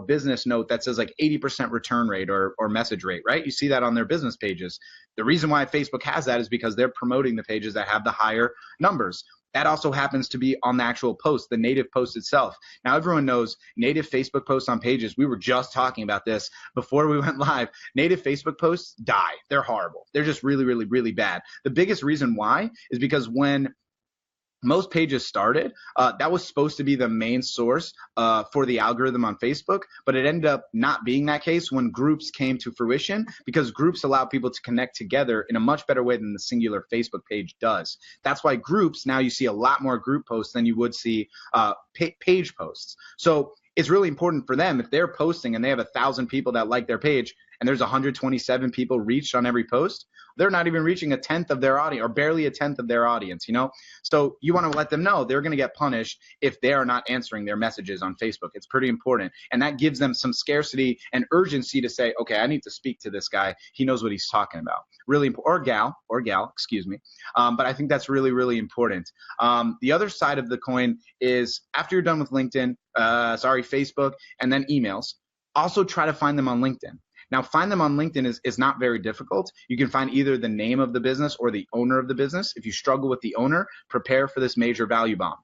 business note that says like 80% return rate or message rate, right? You see that on their business pages. The reason why Facebook has that is because they're promoting the pages that have the higher numbers. That also happens to be on the actual post, the native post itself. Now, everyone knows native Facebook posts on pages. We were just talking about this before we went live. Native Facebook posts die. They're horrible. They're just really, really, really bad. The biggest reason why is because when most pages started, that was supposed to be the main source for the algorithm on Facebook, but it ended up not being that case when groups came to fruition, because groups allow people to connect together in a much better way than the singular Facebook page does. That's why groups, now you see a lot more group posts than you would see page posts. So it's really important for them, if they're posting and they have 1,000 people that like their page and there's 127 people reached on every post, they're not even reaching a tenth of their audience, or barely a tenth of their audience, So you want to let them know they're going to get punished if they are not answering their messages on Facebook. It's pretty important. And that gives them some scarcity and urgency to say, okay, I need to speak to this guy. He knows what he's talking about. Really important, or gal, excuse me. But I think that's really, really important. The other side of the coin is after you're done with LinkedIn, Facebook, and then emails, also try to find them on LinkedIn. Now, find them on LinkedIn is not very difficult. You can find either the name of the business or the owner of the business. If you struggle with the owner, prepare for this major value bomb.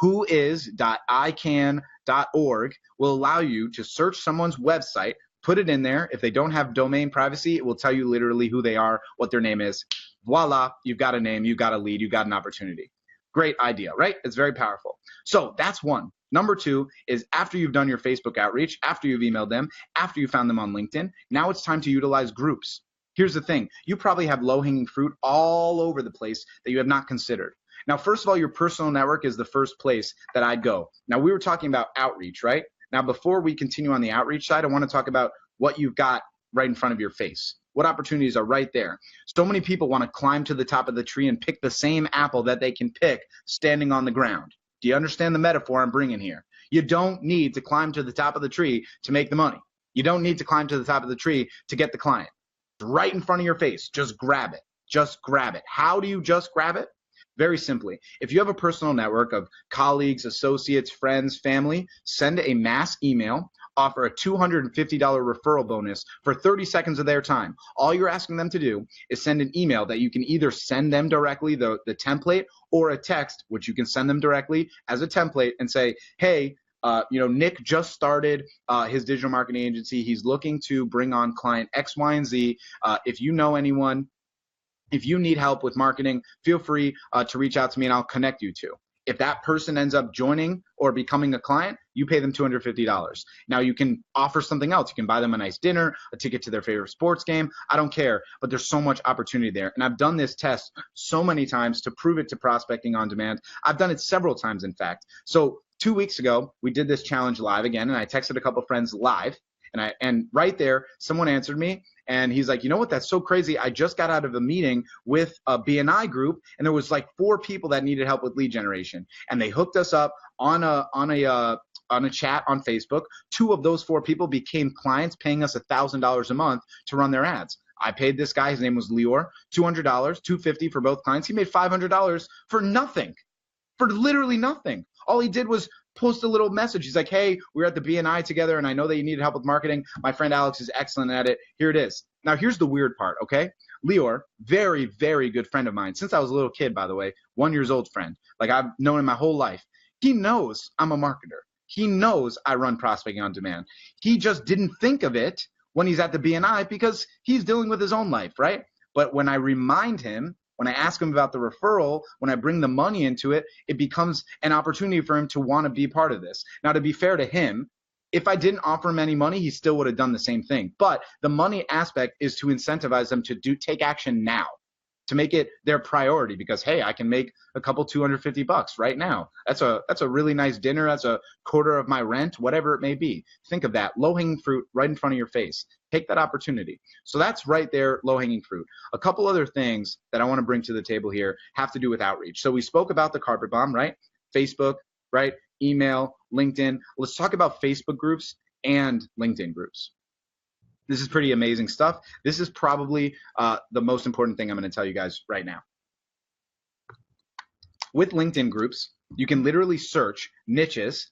Whois.icann.org will allow you to search someone's website, put it in there. If they don't have domain privacy, it will tell you literally who they are, what their name is. Voila, you've got a name, you've got a lead, you've got an opportunity. Great idea, right? It's very powerful. So that's one. Number two is after you've done your Facebook outreach, after you've emailed them, after you found them on LinkedIn, now it's time to utilize groups. Here's the thing. You probably have low-hanging fruit all over the place that you have not considered. Now, first of all, your personal network is the first place that I'd go. Now, we were talking about outreach, right? Now, before we continue on the outreach side, I want to talk about what you've got right in front of your face. What opportunities are right there? So many people want to climb to the top of the tree and pick the same apple that they can pick standing on the ground. Do you understand the metaphor I'm bringing here? You don't need to climb to the top of the tree to make the money. You don't need to climb to the top of the tree to get the client. It's right in front of your face. Just grab it. Just grab it. How do you just grab it? Very simply, if you have a personal network of colleagues, associates, friends, family, send a mass email, offer a $250 referral bonus for 30 seconds of their time. All you're asking them to do is send an email that you can either send them directly, the template, or a text, which you can send them directly as a template and say, hey, Nick just started his digital marketing agency. He's looking to bring on client X, Y, and Z. If you know anyone, if you need help with marketing, feel free to reach out to me and I'll connect you to. If that person ends up joining or becoming a client, you pay them $250. Now you can offer something else. You can buy them a nice dinner, a ticket to their favorite sports game. I don't care, but there's so much opportunity there. And I've done this test so many times to prove it to Prospecting on Demand. I've done it several times, in fact. So 2 weeks ago, we did this challenge live again, and I texted a couple friends live. And right there, someone answered me, and he's like, you know what? That's so crazy. I just got out of a meeting with a BNI group, and there was like 4 people that needed help with lead generation, and they hooked us up on a chat on Facebook. 2 of those 4 people became clients, paying us $1,000 a month to run their ads. I paid this guy, his name was Lior, $200, $250 for both clients. He made $500 for nothing, for literally nothing. All he did was post a little message. He's like, hey, we're at the BNI together, and I know that you needed help with marketing. My friend Alex is excellent at it. Here it is. Now, here's the weird part, okay? Lior, very, very good friend of mine. Since I was a little kid, by the way, 1 year old friend. Like, I've known him my whole life. He knows I'm a marketer. He knows I run Prospecting on Demand. He just didn't think of it when he's at the BNI because he's dealing with his own life, right? But when I remind him, when I ask him about the referral, when I bring the money into it, it becomes an opportunity for him to want to be part of this. Now, to be fair to him, if I didn't offer him any money, he still would have done the same thing. But the money aspect is to incentivize them to take action now, to make it their priority because, hey, I can make a couple $250 right now. That's a really nice dinner. That's a quarter of my rent, whatever it may be. Think of that. Low-hanging fruit right in front of your face. Take that opportunity. So that's right there, low-hanging fruit. A couple other things that I want to bring to the table here have to do with outreach. So we spoke about the carpet bomb, right? Facebook, right? Email, LinkedIn. Let's talk about Facebook groups and LinkedIn groups. This is pretty amazing stuff. This is probably the most important thing I'm going to tell you guys right now. With LinkedIn groups, you can literally search niches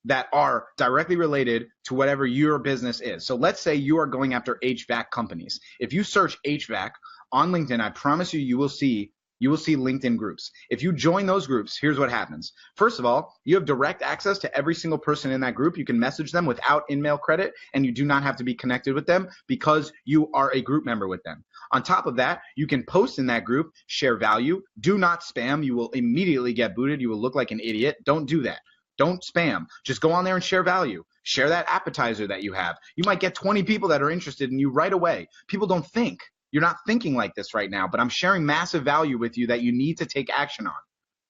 that are directly related to whatever your business is. So let's say you are going after HVAC companies. If you search HVAC on LinkedIn, I promise you, you will see LinkedIn groups. If you join those groups, here's what happens. First of all, you have direct access to every single person in that group. You can message them without in-mail credit, and you do not have to be connected with them because you are a group member with them. On top of that, you can post in that group, share value. Do not spam. You will immediately get booted. You will look like an idiot. Don't do that. Don't spam. Just go on there and share value. Share that appetizer that you have. You might get 20 people that are interested in you right away. People don't think. You're not thinking like this right now, but I'm sharing massive value with you that you need to take action on.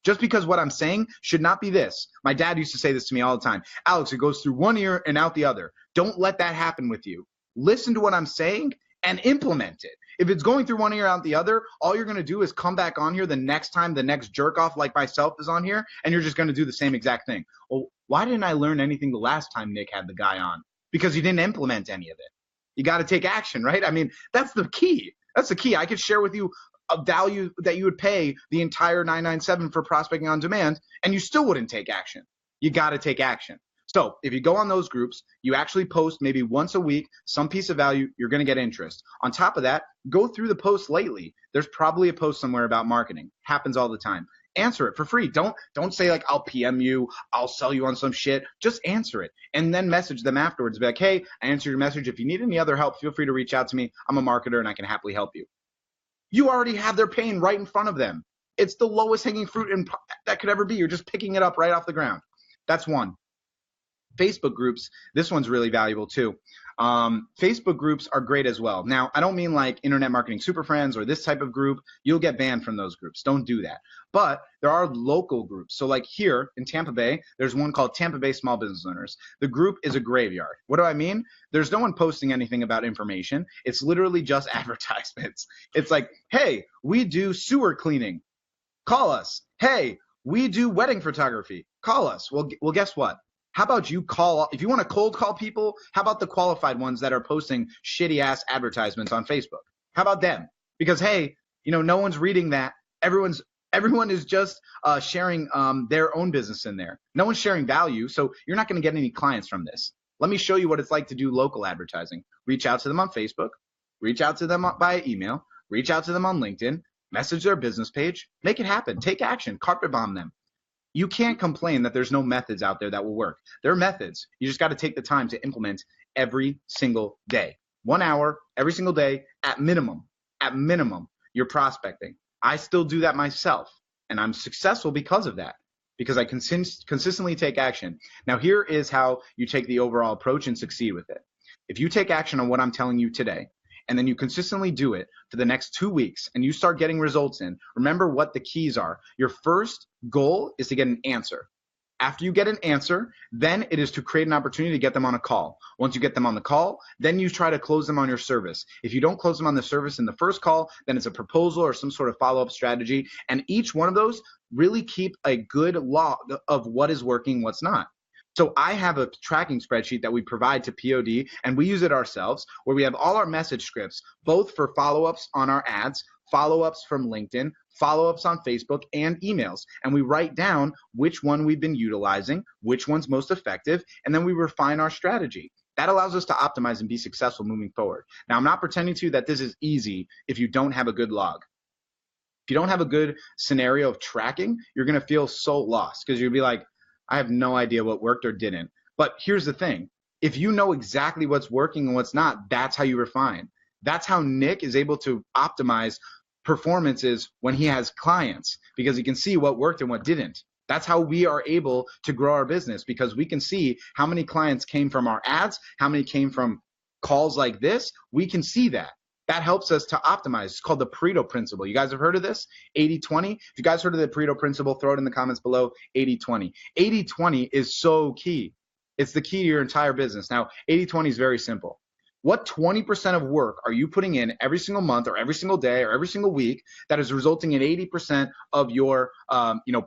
Just because what I'm saying should not be this. My dad used to say this to me all the time. Alex, it goes through one ear and out the other. Don't let that happen with you. Listen to what I'm saying and implement it. If it's going through one ear out the other, all you're going to do is come back on here the next time the next jerk off like myself is on here, and you're just going to do the same exact thing. Well, why didn't I learn anything the last time Nick had the guy on? Because you didn't implement any of it. You got to take action, right? I mean, that's the key. That's the key. I could share with you a value that you would pay the entire $997 for Prospecting on Demand, and you still wouldn't take action. You got to take action. So if you go on those groups, you actually post maybe once a week, some piece of value, you're going to get interest. On top of that, go through the posts lately. There's probably a post somewhere about marketing. Happens all the time. Answer it for free. Don't say like, I'll PM you, I'll sell you on some shit. Just answer it and then message them afterwards. Be like, hey, I answered your message. If you need any other help, feel free to reach out to me. I'm a marketer and I can happily help you. You already have their pain right in front of them. It's the lowest hanging fruit that could ever be. You're just picking it up right off the ground. That's one. Facebook groups, this one's really valuable too. Facebook groups are great as well. Now, I don't mean like Internet Marketing Super Friends or this type of group. You'll get banned from those groups. Don't do that. But there are local groups. So like here in Tampa Bay, there's one called Tampa Bay Small Business Owners. The group is a graveyard. What do I mean? There's no one posting anything about information. It's literally just advertisements. It's like, hey, we do sewer cleaning. Call us. Hey, we do wedding photography. Call us. Well, guess what? How about you call, if you want to cold call people, how about the qualified ones that are posting shitty ass advertisements on Facebook? How about them? Because, hey, no one's reading that. Everyone's Everyone is just sharing their own business in there. No one's sharing value, so you're not going to get any clients from this. Let me show you what it's like to do local advertising. Reach out to them on Facebook, reach out to them via email, reach out to them on LinkedIn, message their business page, make it happen, take action, carpet bomb them. You can't complain that there's no methods out there that will work. There are methods. You just got to take the time to implement every single day. 1 hour every single day at minimum. At minimum, you're prospecting. I still do that myself, and I'm successful because of that, because I consistently take action. Now, here is how you take the overall approach and succeed with it. If you take action on what I'm telling you today, and then you consistently do it for the next 2 weeks, and you start getting results in, remember what the keys are. Your first goal is to get an answer. After you get an answer, then it is to create an opportunity to get them on a call. Once you get them on the call, then you try to close them on your service. If you don't close them on the service in the first call, then it's a proposal or some sort of follow-up strategy. And each one of those really keep a good log of what is working, what's not. So I have a tracking spreadsheet that we provide to POD, and we use it ourselves, where we have all our message scripts, both for follow-ups on our ads, follow-ups from LinkedIn, follow-ups on Facebook, and emails. And we write down which one we've been utilizing, which one's most effective, and then we refine our strategy. That allows us to optimize and be successful moving forward. Now, I'm not pretending to you that this is easy if you don't have a good log. If you don't have a good scenario of tracking, you're going to feel so lost because you'll be like, I have no idea what worked or didn't. But here's the thing. If you know exactly what's working and what's not, that's how you refine. That's how Nick is able to optimize performances when he has clients, because he can see what worked and what didn't. That's how we are able to grow our business, because we can see how many clients came from our ads, how many came from calls like this. We can see that. That helps us to optimize. It's called the Pareto principle. You guys have heard of this? 80-20. If you guys heard of the Pareto principle, throw it in the comments below. 80-20. 80-20 is so key. It's the key to your entire business. Now, 80-20 is very simple. What 20% of work are you putting in every single month or every single day or every single week that is resulting in 80% of your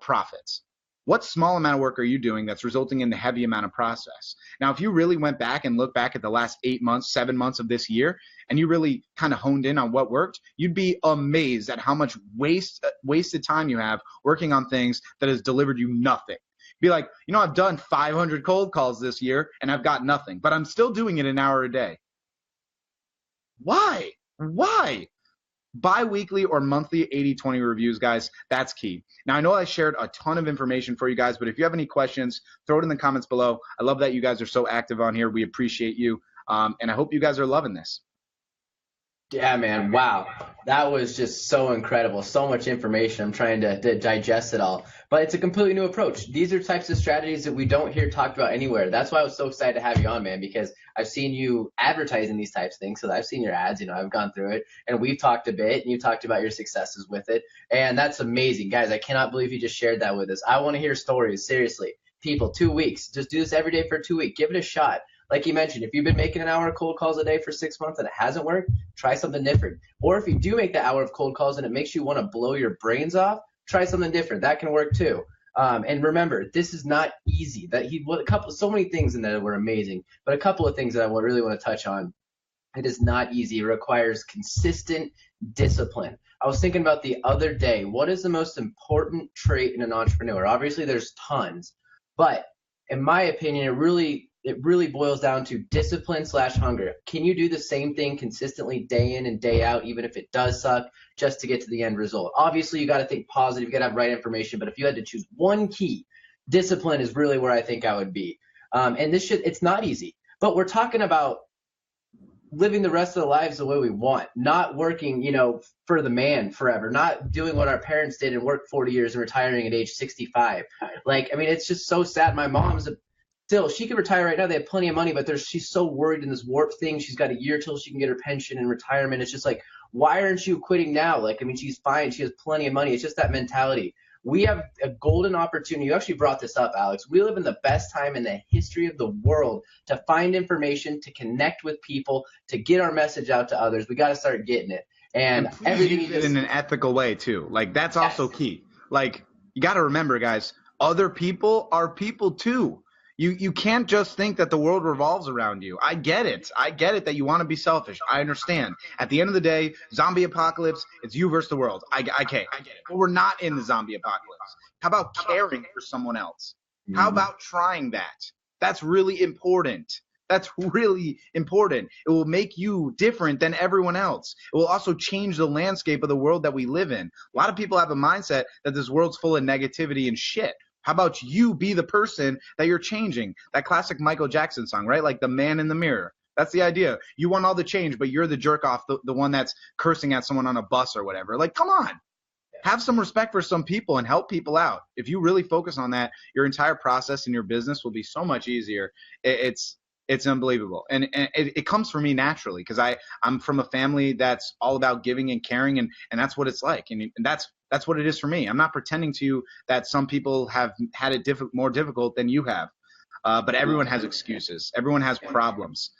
profits? What small amount of work are you doing that's resulting in the heavy amount of process? Now, if you really went back and looked back at the last 8 months, 7 months of this year, and you really kind of honed in on what worked, you'd be amazed at how much wasted time you have working on things that has delivered you nothing. Be like, I've done 500 cold calls this year and I've got nothing, but I'm still doing it an hour a day. Why? Bi-weekly or monthly 80-20 reviews, guys, that's key. Now, I know I shared a ton of information for you guys, but if you have any questions, throw it in the comments below. I love that you guys are so active on here. We appreciate you, and I hope you guys are loving this. Yeah, man. Wow. That was just so incredible. So much information. I'm trying to digest it all. But it's a completely new approach. These are types of strategies that we don't hear talked about anywhere. That's why I was so excited to have you on, man, because I've seen you advertising these types of things. So I've seen your ads, I've gone through it, and we've talked a bit, and you talked about your successes with it. And that's amazing. Guys, I cannot believe you just shared that with us. I want to hear stories. Seriously. People, 2 weeks. Just do this every day for 2 weeks. Give it a shot. Like you mentioned, if you've been making an hour of cold calls a day for 6 months and it hasn't worked, try something different. Or if you do make the hour of cold calls and it makes you want to blow your brains off, try something different. That can work too. And remember, this is not easy. So many things in there were amazing, but a couple of things that I really want to touch on. It is not easy. It requires consistent discipline. I was thinking about the other day, what is the most important trait in an entrepreneur? Obviously, there's tons, but in my opinion, it really boils down to discipline/hunger. Can you do the same thing consistently day in and day out, even if it does suck, just to get to the end result? Obviously, you got to think positive, you got to have right information, but if you had to choose one key, discipline is really where I think I would be. And it's not easy, but we're talking about living the rest of the lives the way we want, not working, for the man forever, not doing what our parents did and work 40 years and retiring at age 65. It's just so sad. My mom's still, she could retire right now. They have plenty of money, but she's so worried in this warped thing. She's got a year till she can get her pension and retirement. It's just like, why aren't you quitting now? She's fine. She has plenty of money. It's just that mentality. We have a golden opportunity. You actually brought this up, Alex. We live in the best time in the history of the world to find information, to connect with people, to get our message out to others. We got to start getting it. And everything use it in an ethical way too. That's also key. You got to remember, guys, other people are people too. You can't just think that the world revolves around you. I get it. I get it that you want to be selfish. I understand. At the end of the day, zombie apocalypse, it's you versus the world. I get it. But we're not in the zombie apocalypse. How about caring for someone else? How about trying that? That's really important. That's really important. It will make you different than everyone else. It will also change the landscape of the world that we live in. A lot of people have a mindset that this world's full of negativity and shit. How about you be the person that you're changing? That classic Michael Jackson song, right? Like the man in the mirror. That's the idea. You want all the change, but you're the jerk off, the one that's cursing at someone on a bus or whatever. Like, come on. Have some respect for some people and help people out. If you really focus on that, your entire process in your business will be so much easier. It's unbelievable. And it comes from me naturally because I'm from a family that's all about giving and caring, and that's what it's like. And that's what it is for me. I'm not pretending to you that some people have had it more difficult than you have. But everyone has excuses. Everyone has problems.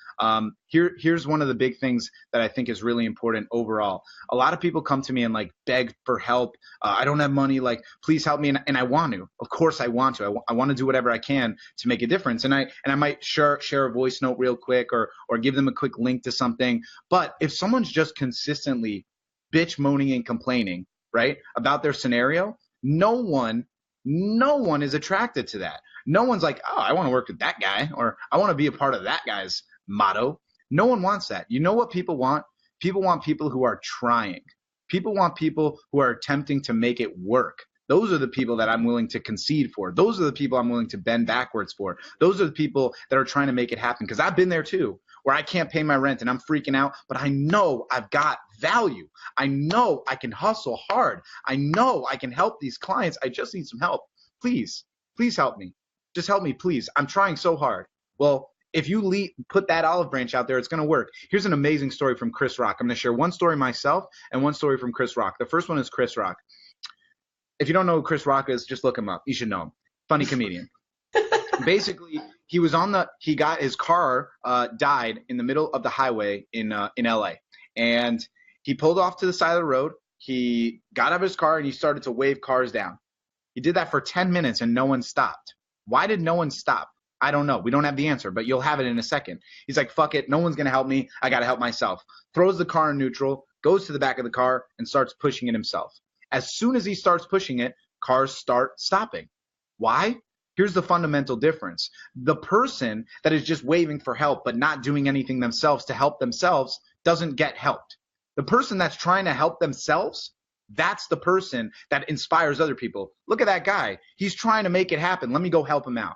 Here's one of the big things that I think is really important overall. A lot of people come to me and like beg for help. I don't have money. Like, please help me. And I want to. Of course, I want to. I want to do whatever I can to make a difference. And I might share a voice note real quick or give them a quick link to something. But if someone's just consistently bitch, moaning, and complaining, right, about their scenario, no one is attracted to that. No one's like, oh, I want to work with that guy, or I want to be a part of that guy's motto. No one wants that. You know what people want? People want people who are trying. People want people who are attempting to make it work. Those are the people that I'm willing to concede for. Those are the people I'm willing to bend backwards for. Those are the people that are trying to make it happen. Because I've been there too, where I can't pay my rent and I'm freaking out, but I know I've got value. I know I can hustle hard. I know I can help these clients. I just need some help. Please help me. Just help me, please. I'm trying so hard. Well, if you put that olive branch out there, it's going to work. Here's an amazing story from Chris Rock. I'm going to share one story myself and one story from Chris Rock. The first one is Chris Rock. If you don't know who Chris Rock is, just look him up. You should know him. Funny comedian. Basically, he got his car died in the middle of the highway in LA. And he pulled off to the side of the road. He got out of his car and he started to wave cars down. He did that for 10 minutes and no one stopped. Why did no one stop? I don't know. We don't have the answer, but you'll have it in a second. He's like, fuck it. No one's going to help me. I got to help myself. Throws the car in neutral, goes to the back of the car, and starts pushing it himself. As soon as he starts pushing it, cars start stopping. Why? Here's the fundamental difference. The person that is just waving for help but not doing anything themselves to help themselves doesn't get helped. The person that's trying to help themselves, that's the person that inspires other people. Look at that guy. He's trying to make it happen. Let me go help him out.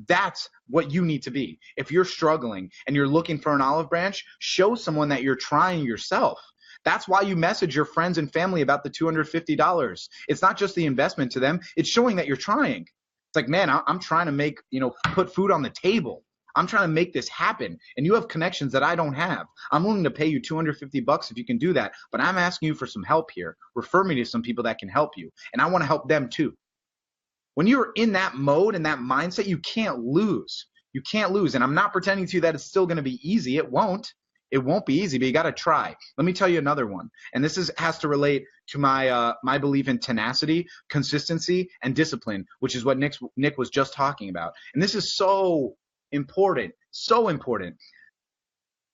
That's what you need to be. If you're struggling and you're looking for an olive branch, show someone that you're trying yourself. That's why you message your friends and family about the $250. It's not just the investment to them. It's showing that you're trying. It's like, man, I'm trying to put food on the table. I'm trying to make this happen. And you have connections that I don't have. I'm willing to pay you $250 if you can do that. But I'm asking you for some help here. Refer me to some people that can help you. And I want to help them too. When you're in that mode and that mindset, you can't lose. You can't lose. And I'm not pretending to you that it's still going to be easy. It won't. It won't be easy, but you got to try. Let me tell you another one. And this has to relate to my belief in tenacity, consistency, and discipline, which is what Nick was just talking about. And this is so important, so important.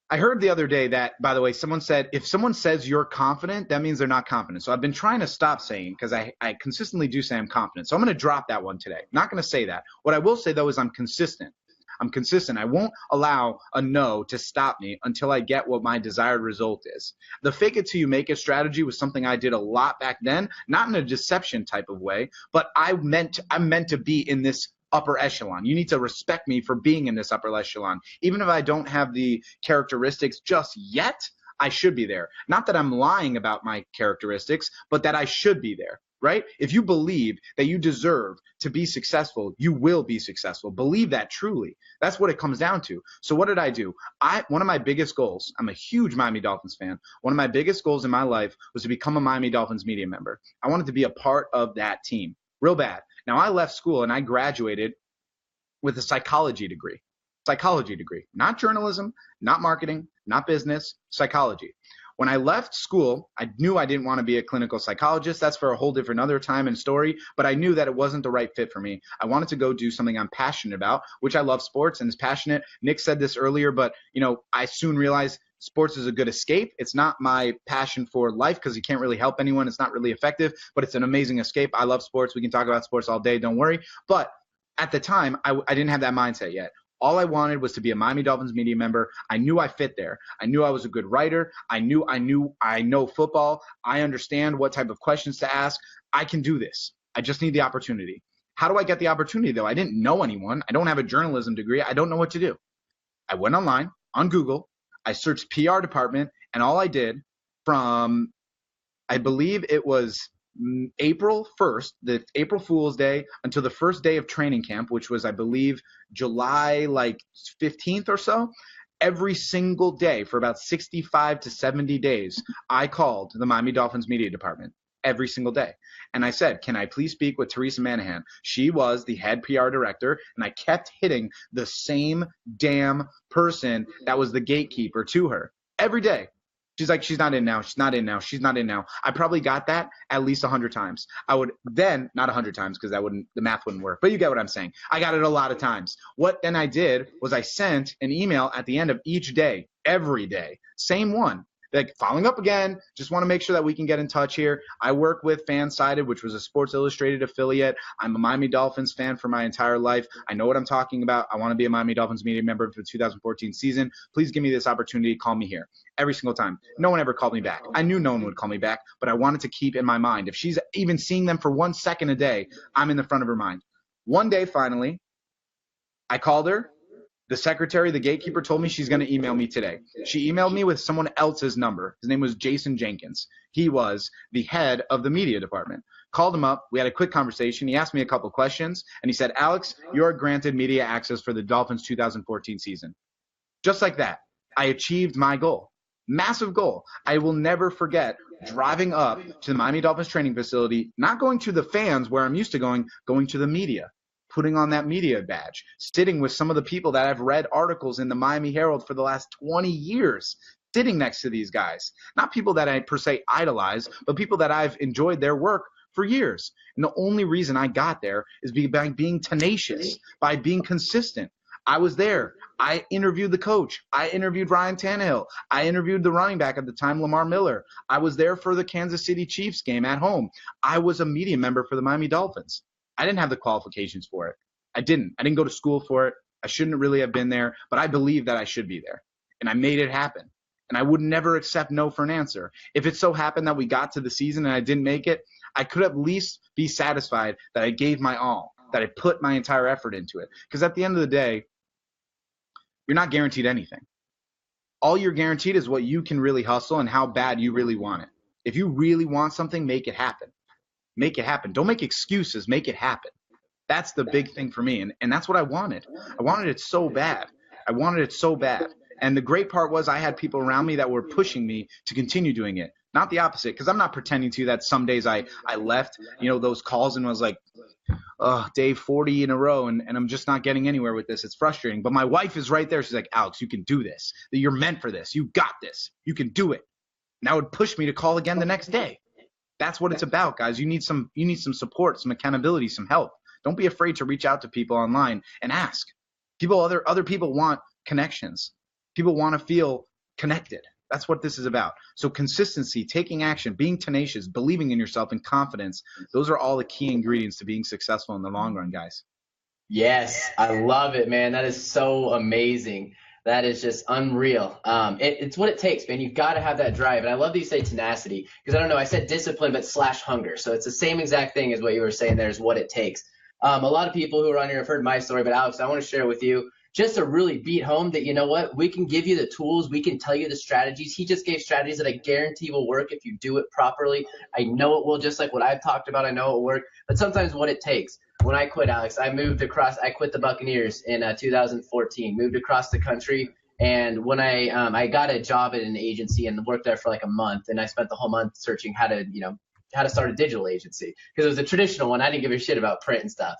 I heard the other day that, by the way, someone said, if someone says you're confident, that means they're not confident. So I've been trying to stop saying, because I consistently do say I'm confident. So I'm going to drop that one today. Not going to say that. What I will say, though, is I'm consistent. I'm consistent. I won't allow a no to stop me until I get what my desired result is. The fake it till you make it strategy was something I did a lot back then, not in a deception type of way, but I'm meant to be in this upper echelon. You need to respect me for being in this upper echelon. Even if I don't have the characteristics just yet, I should be there. Not that I'm lying about my characteristics, but that I should be there, right? If you believe that you deserve to be successful, you will be successful. Believe that truly. That's what it comes down to. So what did I do? One of my biggest goals, I'm a huge Miami Dolphins fan. One of my biggest goals in my life was to become a Miami Dolphins media member. I wanted to be a part of that team real bad. Now, I left school and I graduated with a psychology degree, not journalism, not marketing, not business, psychology. When I left school, I knew I didn't want to be a clinical psychologist. That's for a whole different other time and story, but I knew that it wasn't the right fit for me. I wanted to go do something I'm passionate about, which I love sports and is passionate. Nick said this earlier, but I soon realized sports is a good escape. It's not my passion for life because you can't really help anyone. It's not really effective, but it's an amazing escape. I love sports. We can talk about sports all day. Don't worry. But at the time, I didn't have that mindset yet. All I wanted was to be a Miami Dolphins media member. I knew I fit there. I knew I was a good writer. I know football. I understand what type of questions to ask. I can do this. I just need the opportunity. How do I get the opportunity, though? I didn't know anyone. I don't have a journalism degree. I don't know what to do. I went online, on Google. I searched PR department, and all I did from, I believe it was April 1st, the April Fool's Day, until the first day of training camp, which was, I believe, July 15th or so. Every single day for about 65 to 70 days, I called the Miami Dolphins media department every single day. And I said, can I please speak with Teresa Manahan? She was the head PR director, and I kept hitting the same damn person that was the gatekeeper to her every day. She's like, she's not in now. She's not in now. She's not in now. I probably got that at least 100 times. I would then, not 100 times because the math wouldn't work, but you get what I'm saying. I got it a lot of times. What then I did was I sent an email at the end of each day, every day, same one. Like, following up again, just want to make sure that we can get in touch here. I work with Fansided, which was a Sports Illustrated affiliate. I'm a Miami Dolphins fan for my entire life. I know what I'm talking about. I want to be a Miami Dolphins media member for the 2014 season. Please give me this opportunity. Call me here. Every single time. No one ever called me back. I knew no one would call me back, but I wanted to keep in my mind. If she's even seeing them for 1 second a day, I'm in the front of her mind. One day, finally, I called her. The secretary, the gatekeeper, told me she's going to email me today. She emailed me with someone else's number. His name was Jason Jenkins. He was the head of the media department. Called him up. We had a quick conversation. He asked me a couple questions, and he said, Alex, you're granted media access for the Dolphins 2014 season. Just like that, I achieved my goal. Massive goal. I will never forget driving up to the Miami Dolphins training facility, not going to the fans where I'm used to going to the media. Putting on that media badge, sitting with some of the people that I've read articles in the Miami Herald for the last 20 years, sitting next to these guys. Not people that I per se idolize, but people that I've enjoyed their work for years. And the only reason I got there is by being tenacious, by being consistent. I was there. I interviewed the coach. I interviewed Ryan Tannehill. I interviewed the running back at the time, Lamar Miller. I was there for the Kansas City Chiefs game at home. I was a media member for the Miami Dolphins. I didn't have the qualifications for it. I didn't go to school for it. I shouldn't really have been there, but I believe that I should be there. And I made it happen. And I would never accept no for an answer. If it so happened that we got to the season and I didn't make it, I could at least be satisfied that I gave my all, that I put my entire effort into it. Because at the end of the day, you're not guaranteed anything. All you're guaranteed is what you can really hustle and how bad you really want it. If you really want something, make it happen. Make it happen. Don't make excuses. Make it happen. That's the big thing for me. And that's what I wanted. I wanted it so bad. I wanted it so bad. And the great part was I had people around me that were pushing me to continue doing it. Not the opposite, because I'm not pretending to you that some days I left, those calls and was like, day 40 in a row, and I'm just not getting anywhere with this. It's frustrating. But my wife is right there. She's like, Alex, you can do this. You're meant for this. You got this. You can do it. And that would push me to call again the next day. That's what it's about, guys. You need some support, some accountability, some help. Don't be afraid to reach out to people online and ask. Other people want connections. People want to feel connected. That's what this is about. So consistency, taking action, being tenacious, believing in yourself, and confidence, those are all the key ingredients to being successful in the long run, guys. Yes, I love it, man. That is so amazing. That is just unreal. It's what it takes, man. You've got to have that drive. And I love that you say tenacity, because I don't know, I said discipline, but / hunger. So it's the same exact thing as what you were saying there is what it takes. A lot of people who are on here have heard my story, but Alex, I want to share with you just to really beat home that, you know what, we can give you the tools. We can tell you the strategies. He just gave strategies that I guarantee will work if you do it properly. I know it will, just like what I've talked about. I know it will work, but sometimes what it takes. When I quit, Alex, I quit the Buccaneers in 2014, moved across the country. And when I got a job at an agency and worked there for like a month, and I spent the whole month searching how to start a digital agency, because it was a traditional one. I didn't give a shit about print and stuff.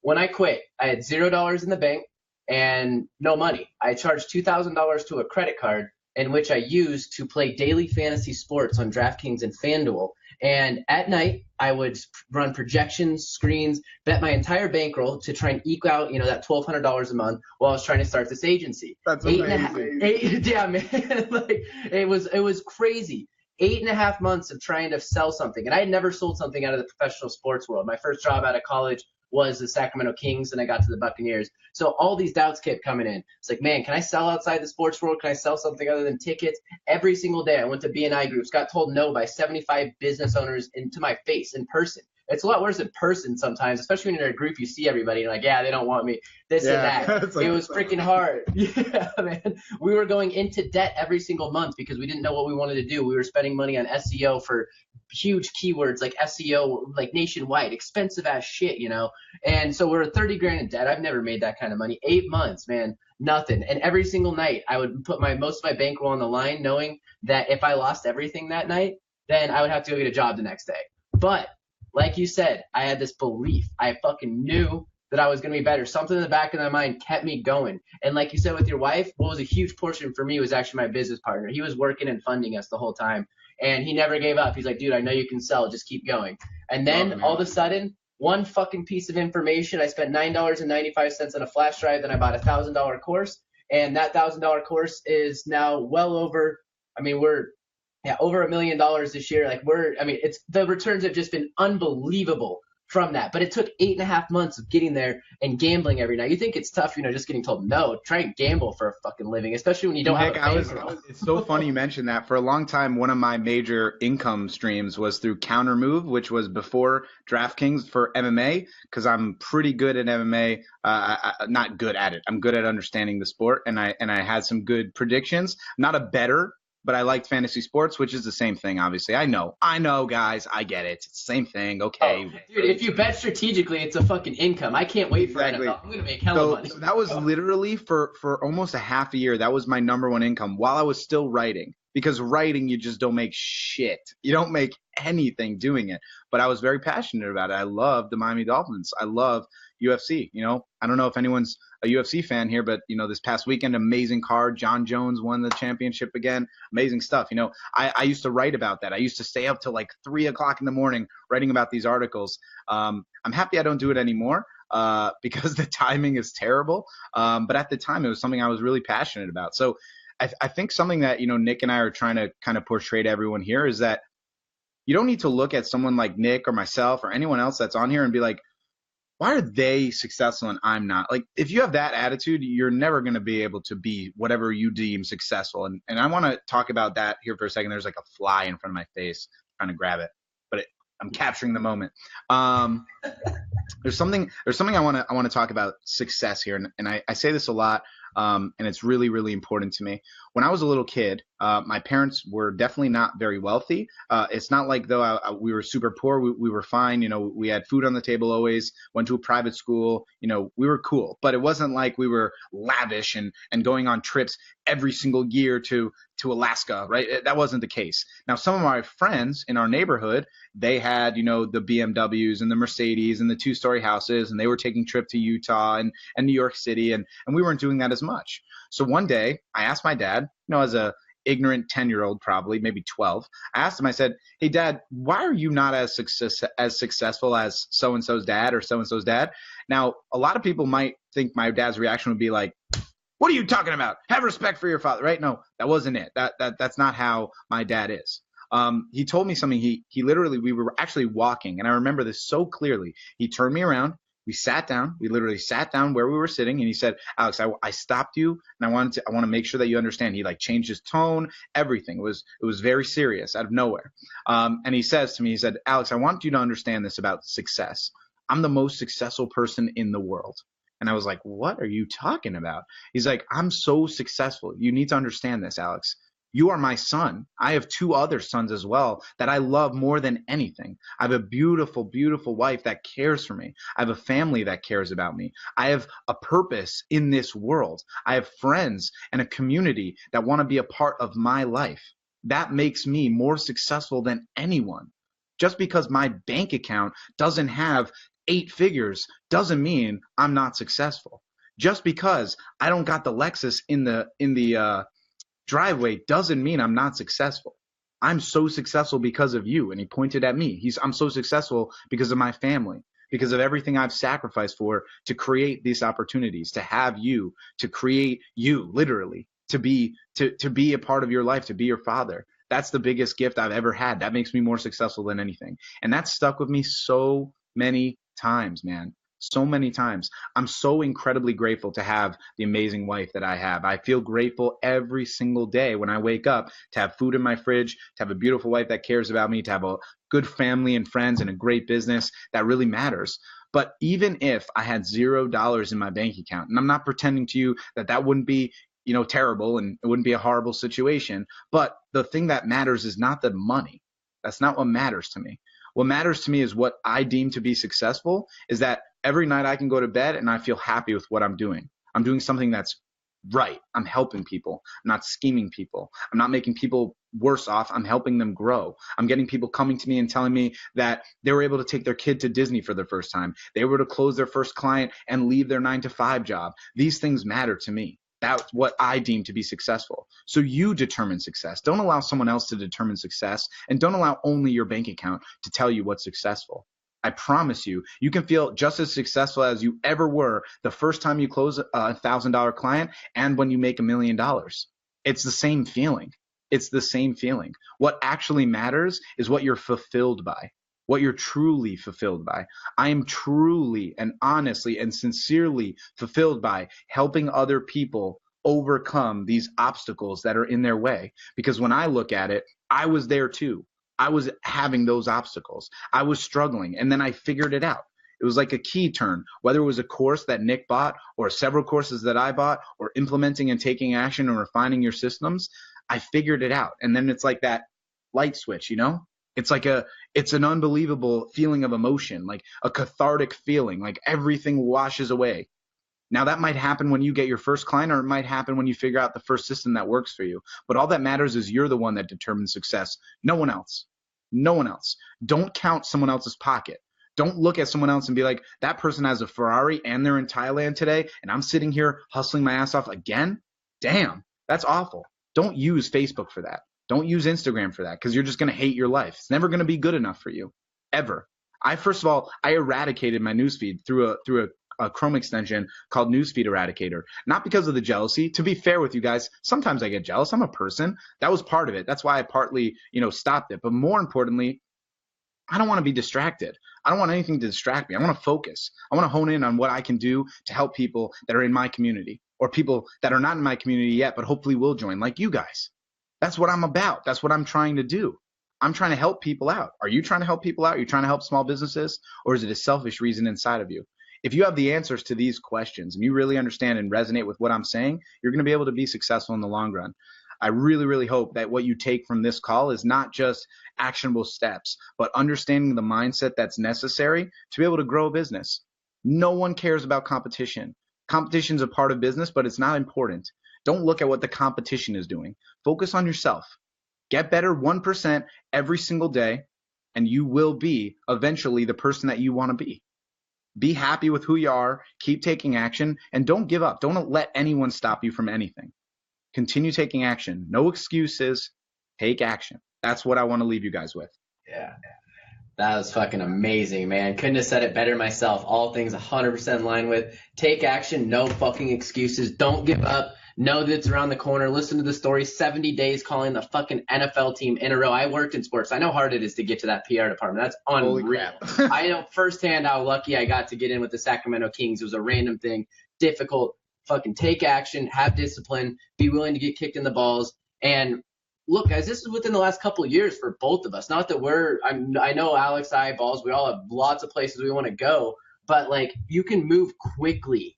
When I quit, I had $0 in the bank and no money. I charged $2,000 to a credit card in which I use to play daily fantasy sports on DraftKings and FanDuel. And at night, I would run projections, screens, bet my entire bankroll to try and eke out, that $1,200 a month while I was trying to start this agency. That's amazing. Yeah, man. Like, it was crazy. 8.5 months of trying to sell something. And I had never sold something out of the professional sports world. My first job out of college was the Sacramento Kings, and I got to the Buccaneers. So all these doubts kept coming in. It's like, man, can I sell outside the sports world? Can I sell something other than tickets? Every single day I went to BNI groups, got told no by 75 business owners into my face in person. It's a lot worse in person sometimes, especially when you're in a group, you see everybody, and you're like, yeah, they don't want me, this and that. Like, it was freaking hard. Yeah, man. We were going into debt every single month because we didn't know what we wanted to do. We were spending money on SEO for huge keywords like SEO, like nationwide, expensive ass shit, And so we're 30 grand in debt. I've never made that kind of money. 8 months, man, nothing. And every single night I would put most of my bankroll on the line, knowing that if I lost everything that night, then I would have to go get a job the next day. But like you said, I had this belief. I fucking knew that I was going to be better. Something in the back of my mind kept me going. And like you said with your wife, what was a huge portion for me was actually my business partner. He was working and funding us the whole time. And he never gave up. He's like, dude, I know you can sell. Just keep going. And then all of a sudden, one fucking piece of information, I spent $9.95 on a flash drive. Then I bought a $1,000 course. And that $1,000 course is now well over, we're over $1 million this year. It's the returns have just been unbelievable from that. But it took 8.5 months of getting there and gambling every night. You think it's tough, just getting told no. Try and gamble for a fucking living, especially when you don't have a bankroll. It's so funny you mentioned that. For a long time, one of my major income streams was through Countermove, which was before DraftKings for MMA, because I'm pretty good at MMA. Not good at it. I'm good at understanding the sport, and I had some good predictions. Not a bettor, but I liked fantasy sports, which is the same thing, obviously. I know, guys. I get it. It's the same thing. Okay. Oh, dude, if you bet strategically, it's a fucking income. I can't wait for NFL. I'm going to make hella money. So that was literally for almost a half a year. That was my number one income while I was still writing. Because writing, you just don't make shit. You don't make anything doing it. But I was very passionate about it. I love the Miami Dolphins. I love UFC. I don't know if anyone's a UFC fan here, but this past weekend, amazing card. John Jones won the championship again. Amazing stuff. I used to write about that. I used to stay up till like 3 o'clock in the morning writing about these articles. I'm happy I don't do it anymore because the timing is terrible. But at the time, it was something I was really passionate about. So I think something that Nick and I are trying to kind of portray to everyone here is that you don't need to look at someone like Nick or myself or anyone else that's on here and be like, why are they successful and I'm not? Like, if you have that attitude, you're never going to be able to be whatever you deem successful. And I want to talk about that here for a second. There's like a fly in front of my face trying to grab it, but I'm capturing the moment. There's something I want to talk about success here. And I say this a lot. And it's really, really important to me. When I was a little kid, my parents were definitely not very wealthy. It's not like though we were super poor. We were fine. We had food on the table always, went to a private school. We were cool. But it wasn't like we were lavish and going on trips every single year to Alaska, right? That wasn't the case. Now, some of my friends in our neighborhood, they had, the BMWs and the Mercedes and the 2-story houses, and they were taking trips to Utah and New York City, and we weren't doing that as much. So one day I asked my dad, as a ignorant 10-year-old, probably maybe 12, I asked him, I said, hey dad, why are you not as successful as so-and-so's dad or so-and-so's dad? Now, a lot of people might think my dad's reaction would be like, what are you talking about? Have respect for your father, right? No, that wasn't it. That's not how my dad is. He told me something. He literally, we were actually walking, and I remember this so clearly. He turned me around. We sat down. We literally sat down where we were sitting, and he said, Alex, I stopped you, and I want to make sure that you understand. He changed his tone, everything. It was very serious out of nowhere. And he says to me, he said, Alex, I want you to understand this about success. I'm the most successful person in the world. And I was like, what are you talking about? He's like, I'm so successful. You need to understand this, Alex. You are my son. I have 2 other sons as well that I love more than anything. I have a beautiful, beautiful wife that cares for me. I have a family that cares about me. I have a purpose in this world. I have friends and a community that want to be a part of my life. That makes me more successful than anyone. Just because my bank account doesn't have 8 figures doesn't mean I'm not successful. Just because I don't got the Lexus in the driveway doesn't mean I'm not successful. I'm so successful because of you. And he pointed at me. I'm so successful because of my family, because of everything I've sacrificed for to create these opportunities, to have you, to create you, literally, to be a part of your life, to be your father. That's the biggest gift I've ever had. That makes me more successful than anything. And that stuck with me so many times, man. So many times. I'm so incredibly grateful to have the amazing wife that I have. I feel grateful every single day when I wake up to have food in my fridge, to have a beautiful wife that cares about me, to have a good family and friends and a great business that really matters. But even if I had $0 in my bank account, and I'm not pretending to you that that wouldn't be, terrible and it wouldn't be a horrible situation, but the thing that matters is not the money. That's not what matters to me. What matters to me is what I deem to be successful is that every night I can go to bed and I feel happy with what I'm doing. I'm doing something that's right. I'm helping people. I'm not scheming people. I'm not making people worse off. I'm helping them grow. I'm getting people coming to me and telling me that they were able to take their kid to Disney for the first time. They were able to close their first client and leave their 9-to-5 job. These things matter to me. That's what I deem to be successful. So you determine success. Don't allow someone else to determine success, and don't allow only your bank account to tell you what's successful. I promise you, you can feel just as successful as you ever were the first time you close a $1,000 client and when you make $1 million. It's the same feeling. It's the same feeling. What actually matters is what you're fulfilled by, what you're truly fulfilled by. I am truly and honestly and sincerely fulfilled by helping other people overcome these obstacles that are in their way. Because when I look at it, I was there too. I was having those obstacles. I was struggling, and then I figured it out. It was like a key turn, whether it was a course that Nick bought or several courses that I bought or implementing and taking action and refining your systems. I figured it out. And then it's like that light switch, it's an unbelievable feeling of emotion, like a cathartic feeling, like everything washes away. Now that might happen when you get your first client, or it might happen when you figure out the first system that works for you. But all that matters is you're the one that determines success. No one else. No one else. Don't count someone else's pocket. Don't look at someone else and be like, that person has a Ferrari and they're in Thailand today, and I'm sitting here hustling my ass off again? Damn, that's awful. Don't use Facebook for that. Don't use Instagram for that, because you're just going to hate your life. It's never going to be good enough for you, ever. First of all, I eradicated my newsfeed through a Chrome extension called Newsfeed Eradicator. Not because of the jealousy. To be fair with you guys, sometimes I get jealous. I'm a person. That was part of it. That's why I partly, stopped it. But more importantly, I don't want to be distracted. I don't want anything to distract me. I want to focus. I want to hone in on what I can do to help people that are in my community, or people that are not in my community yet, but hopefully will join, like you guys. That's what I'm about. That's what I'm trying to do. I'm trying to help people out. Are you trying to help people out? Are you trying to help small businesses? Or is it a selfish reason inside of you? If you have the answers to these questions and you really understand and resonate with what I'm saying, you're going to be able to be successful in the long run. I really, really hope that what you take from this call is not just actionable steps, but understanding the mindset that's necessary to be able to grow a business. No one cares about competition. Competition's a part of business, but it's not important. Don't look at what the competition is doing. Focus on yourself. Get better 1% every single day, and you will be eventually the person that you want to be. Be happy with who you are. Keep taking action, and don't give up. Don't let anyone stop you from anything. Continue taking action. No excuses. Take action. That's what I want to leave you guys with. Yeah. That was fucking amazing, man. Couldn't have said it better myself. All things 100% in line with. Take action. No fucking excuses. Don't give up. Know that it's around the corner. Listen to the story. 70 days calling the fucking NFL team in a row. I worked in sports. I know how hard it is to get to that PR department. That's unreal. Holy crap. I know firsthand how lucky I got to get in with the Sacramento Kings. It was a random thing. Difficult. Fucking take action. Have discipline. Be willing to get kicked in the balls. And look, guys, this is within the last couple of years for both of us. Not that I know Alex, I, Balls, we all have lots of places we want to go. But, like, you can move quickly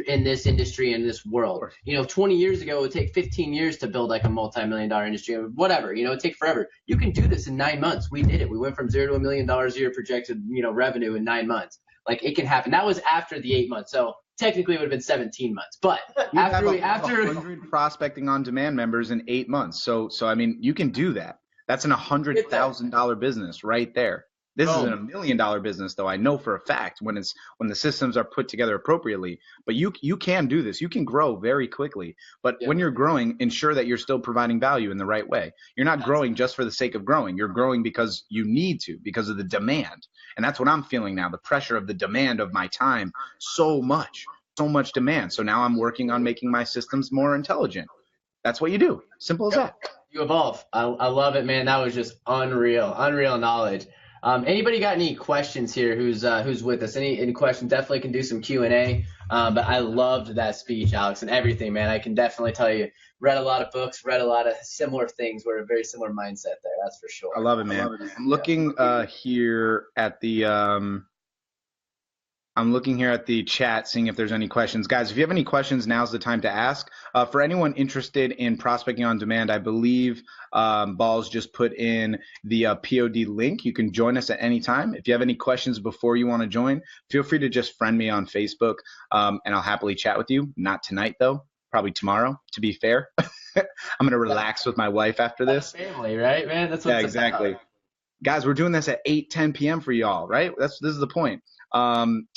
in this industry, in this world. 20 years ago, it would take 15 years to build like a multi-million-dollar industry, or whatever, it'd take forever. You can do this in 9 months. We did it. We went from $0 to $1 million a year projected, revenue in 9 months. Like, it can happen. That was after the 8 months. So technically it would have been 17 months, but after 100 prospecting on demand members in 8 months. So I mean, you can do that. That's an $100,000 business right there. This isn't $1 million business, though. I know for a fact when the systems are put together appropriately. But you can do this. You can grow very quickly. But when you're growing, ensure that you're still providing value in the right way. You're not growing just for the sake of growing. You're growing because you need to, because of the demand. And that's what I'm feeling now, the pressure of the demand of my time. So much demand. So now I'm working on making my systems more intelligent. That's what you do. Simple as that. You evolve. I love it, man. That was just unreal knowledge. Anybody got any questions here? Who's with us? Any questions? Definitely can do some Q&A. But I loved that speech, Alex, and everything, man. I can definitely tell you, read a lot of books, read a lot of similar things. We're a very similar mindset there. That's for sure. I love it, man. I'm looking here at the I'm looking here at the chat, seeing if there's any questions. Guys, if you have any questions, now's the time to ask. For anyone interested in prospecting on demand, I believe Balls just put in the POD link. You can join us at any time. If you have any questions before you want to join, feel free to just friend me on Facebook, and I'll happily chat with you. Not tonight, though. Probably tomorrow, to be fair. I'm going to relax with my wife after this. Family, right, man? That's what's exactly. Guys, we're doing this at 8-10 p.m. for y'all, right? This is the point.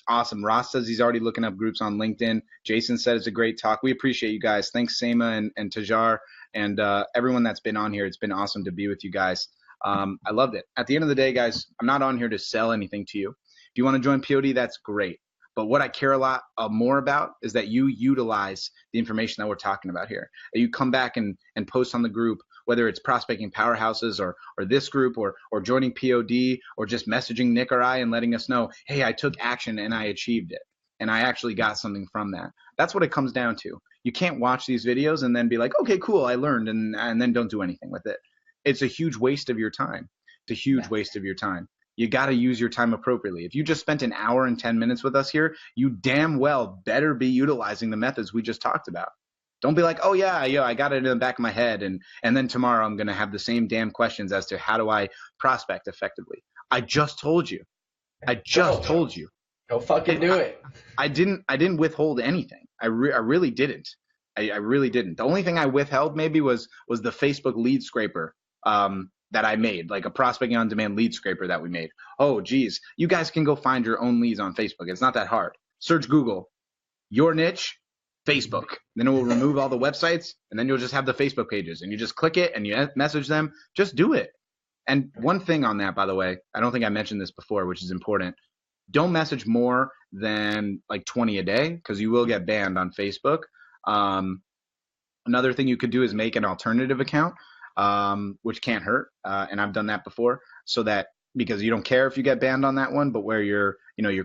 Awesome. Ross says he's already looking up groups on LinkedIn. Jason said it's a great talk. We appreciate you guys. Thanks, Seema and Tajar and everyone that's been on here. It's been awesome to be with you guys. I loved it. At the end of the day, guys, I'm not on here to sell anything to you. If you want to join POD, that's great. But what I care a lot more about is that you utilize the information that we're talking about here. That you come back and post on the group, whether it's Prospecting Powerhouses or this group or joining POD or just messaging Nick or I and letting us know, hey, I took action and I achieved it. And I actually got something from that. That's what it comes down to. You can't watch these videos and then be like, okay, cool, I learned, and then don't do anything with it. It's a huge waste of your time. It's a huge waste of your time. You got to use your time appropriately. If you just spent an hour and 10 minutes with us here, you damn well better be utilizing the methods we just talked about. Don't be like, oh, yeah, I got it in the back of my head, and then tomorrow I'm going to have the same damn questions as to how do I prospect effectively. I just told you. Told you. Go fucking do it. I didn't withhold anything. I really didn't. I really didn't. The only thing I withheld maybe was the Facebook lead scraper that I made, like a prospecting on demand lead scraper that we made. Oh, geez. You guys can go find your own leads on Facebook. It's not that hard. Search Google, your niche, Facebook. Then it will remove all the websites, and then you'll just have the Facebook pages, and you just click it and you message them. Just do it. And one thing on that, by the way, I don't think I mentioned this before, which is important. Don't message more than like 20 a day because you will get banned on Facebook. Another thing you could do is make an alternative account, which can't hurt. And I've done that before, so that because you don't care if you get banned on that one, but where your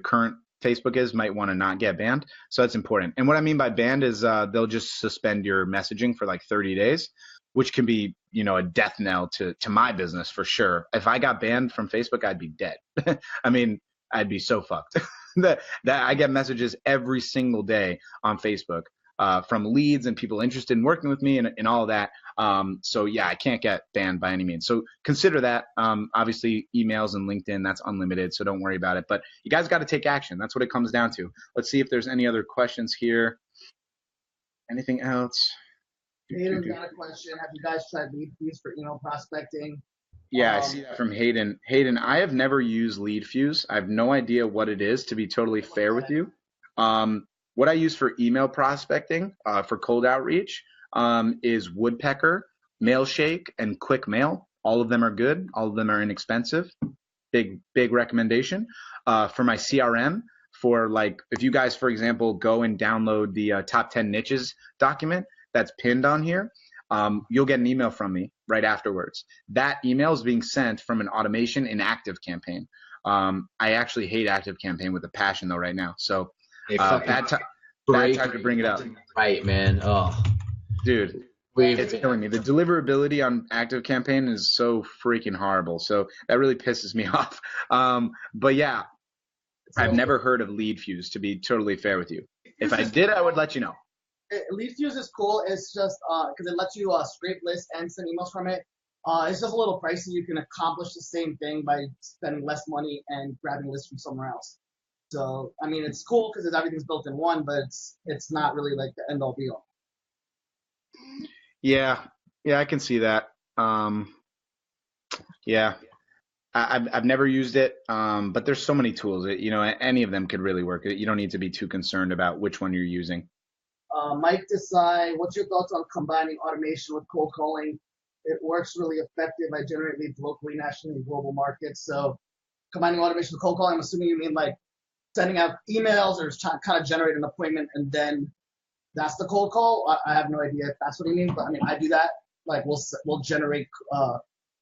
current Facebook is might want to not get banned. So that's important. And what I mean by banned is they'll just suspend your messaging for like 30 days, which can be, a death knell to my business for sure. If I got banned from Facebook, I'd be dead. I mean, I'd be so fucked. that I get messages every single day on Facebook from leads and people interested in working with me and all of that. So yeah, I can't get banned by any means. So consider that. Obviously emails and LinkedIn, that's unlimited. So don't worry about it, but you guys got to take action. That's what it comes down to. Let's see if there's any other questions here. Anything else? Hayden's got a question. Have you guys tried lead fuse for email prospecting? Yeah, I see that from Hayden. Hayden, I have never used Lead Fuse. I have no idea what it is, to be totally fair with you. What I use for email prospecting, for cold outreach, is Woodpecker, Mailshake, and Quick Mail. All of them are good. All of them are inexpensive. Big recommendation. For my CRM, for like, if you guys, for example, go and download the top 10 niches document that's pinned on here, you'll get an email from me right afterwards. That email is being sent from an automation in ActiveCampaign. I actually hate ActiveCampaign with a passion though right now. So bad time to bring it up. Right, man. Oh, dude, it's killing me. The deliverability on ActiveCampaign is so freaking horrible. So that really pisses me off. But yeah, I've never heard of Lead Fuse, to be totally fair with you. If I did, I would let you know. Lead Fuse is cool. It's just because it lets you scrape lists and send emails from it. It's just a little pricey. You can accomplish the same thing by spending less money and grabbing lists from somewhere else. So, I mean, it's cool because everything's built in one, but it's not really like the end all be all. Yeah, I can see that. Yeah, I've never used it, but there's so many tools. Any of them could really work. You don't need to be too concerned about which one you're using. Mike Desai, what's your thoughts on combining automation with cold calling? It works really effective. I generate leads locally, nationally, and global markets. So combining automation with cold calling, I'm assuming you mean like sending out emails or just kind of generate an appointment and then that's the cold call. I have no idea if that's what he means, but I mean, I do that. Like we'll generate,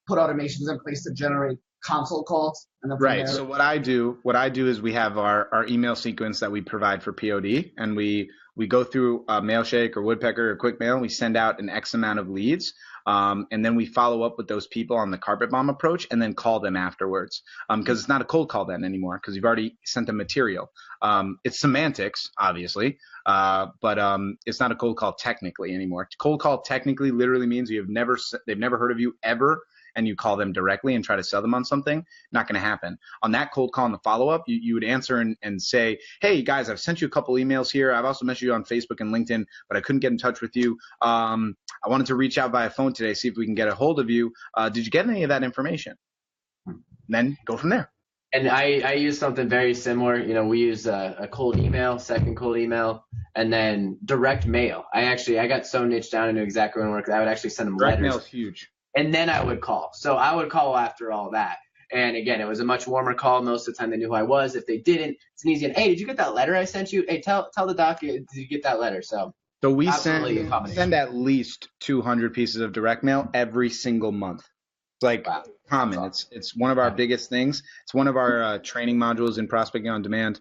put automations in place to generate console calls. And then right. So what I do is we have our email sequence that we provide for POD, and we go through Mailshake or Woodpecker or QuickMail. We send out an X amount of leads. And then we follow up with those people on the carpet bomb approach and then call them afterwards. Because it's not a cold call then anymore because you've already sent them material. It's semantics, obviously, but it's not a cold call technically anymore. Cold call technically literally means they've never heard of you ever, and you call them directly and try to sell them on something. Not going to happen. On that cold call in the follow-up, you would answer and say, hey, guys, I've sent you a couple emails here. I've also messaged you on Facebook and LinkedIn, but I couldn't get in touch with you. I wanted to reach out via phone today, see if we can get a hold of you. Did you get any of that information? And then go from there. And I use something very similar. We use a cold email, second cold email, and then direct mail. I got so niched down into exactly what it works. I would actually send them direct letters. Direct mail is huge. And then I would call. So I would call after all that. And again, it was a much warmer call. Most of the time they knew who I was. If they didn't, it's an easy, hey, did you get that letter I sent you? Hey, tell the doc, did you get that letter? So we send at least 200 pieces of direct mail every single month. It's like common. Awesome. It's one of our biggest things. It's one of our training modules in prospecting on demand.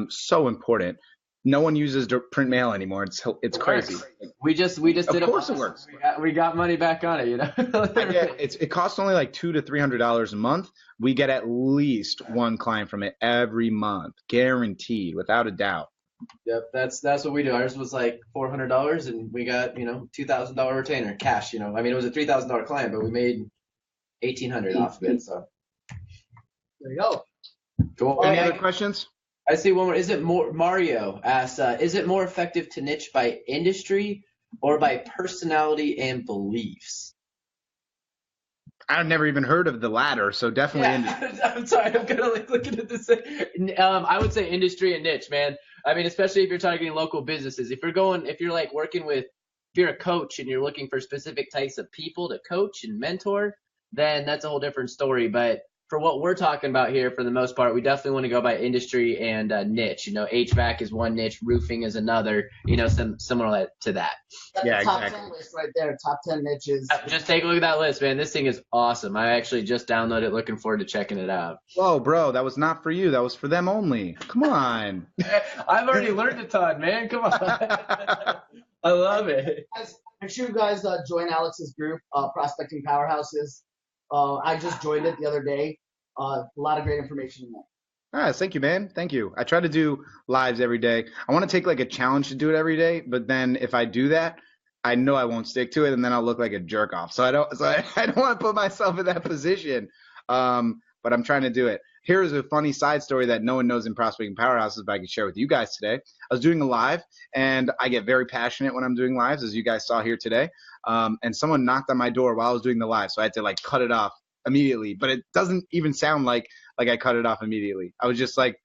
So important. No one uses print mail anymore. It's crazy. We just did it. Of course it works. We got money back on it, It costs only like $200 to $300 a month. We get at least one client from it every month, guaranteed, without a doubt. Yep, that's what we do. Ours was like $400, and we got $2,000 retainer cash. It was a $3,000 client, but we made $1,800 off of it. So there you go. Cool. Any other questions? I see one more. Mario asks, is it more effective to niche by industry or by personality and beliefs? I've never even heard of the latter, so definitely industry. I'm sorry, I'm kind of like looking at this. I would say industry and niche, man. I mean, especially if you're targeting local businesses. If you're like working with, if you're a coach and you're looking for specific types of people to coach and mentor, then that's a whole different story. But for what we're talking about here, for the most part, we definitely want to go by industry and niche. HVAC is one niche, roofing is another. Similar to that. That's the top 10 list right there. Top 10 niches. Just take a look at that list, man. This thing is awesome. I actually just downloaded it. Looking forward to checking it out. Whoa, bro, that was not for you. That was for them only. Come on. I've already learned a ton, man. Come on. I love it. Make sure you guys join Alex's group, Prospecting Powerhouses. I just joined it the other day. A lot of great information in there. All right, thank you, man. Thank you. I try to do lives every day. I want to take like a challenge to do it every day, but then if I do that, I know I won't stick to it, and then I'll look like a jerk off. So I don't want to put myself in that position. But I'm trying to do it. Here's a funny side story that no one knows in Prospecting Powerhouses, but I can share with you guys today. I was doing a live, and I get very passionate when I'm doing lives, as you guys saw here today. And someone knocked on my door while I was doing the live, so I had to like cut it off immediately. But it doesn't even sound like I cut it off immediately. I was just like,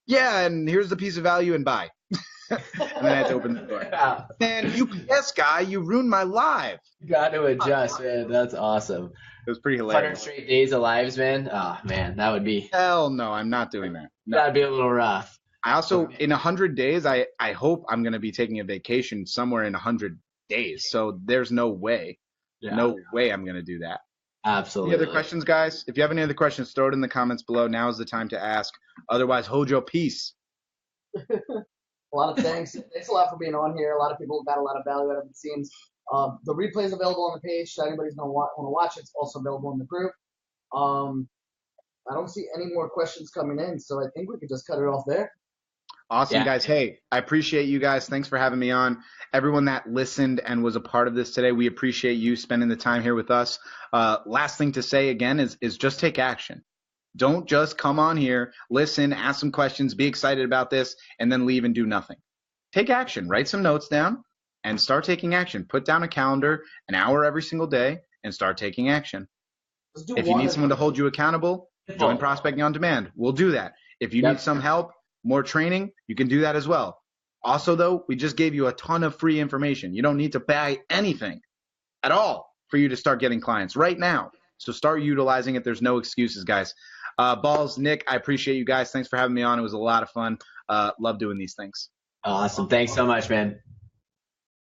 yeah, and here's the piece of value, and bye. And then I had to open the door. Yeah. Man, UPS guy, you ruined my live. You got to adjust, man. That's awesome. It was pretty hilarious. 100 straight days of lives, man. Oh, man, that would be. Hell no, I'm not doing that. No. That'd be a little rough. I also, in 100 days, I hope I'm going to be taking a vacation somewhere in 100 days. So there's no way. Yeah. No way I'm going to do that. Absolutely. Any other questions, guys? If you have any other questions, throw it in the comments below. Now is the time to ask. Otherwise, hold your peace. A lot of thanks. Thanks a lot for being on here. A lot of people got a lot of value out of it, it seems. The replay is available on the page. So anybody's going to want to watch it, it's also available in the group. I don't see any more questions coming in, so I think we could just cut it off there. Awesome, guys. Hey, I appreciate you guys. Thanks for having me on. Everyone that listened and was a part of this today, we appreciate you spending the time here with us. Last thing to say again is just take action. Don't just come on here, listen, ask some questions, be excited about this, and then leave and do nothing. Take action. Write some notes down and start taking action. Put down a calendar, an hour every single day, and start taking action. If you need someone to hold you accountable, Join Prospecting on Demand. We'll do that. If you need some help, more training, you can do that as well. Also, though, we just gave you a ton of free information. You don't need to buy anything at all for you to start getting clients right now. So start utilizing it. There's no excuses, guys. Balls, Nick, I appreciate you guys. Thanks for having me on. It was a lot of fun. Love doing these things. Awesome. Thanks so much, man.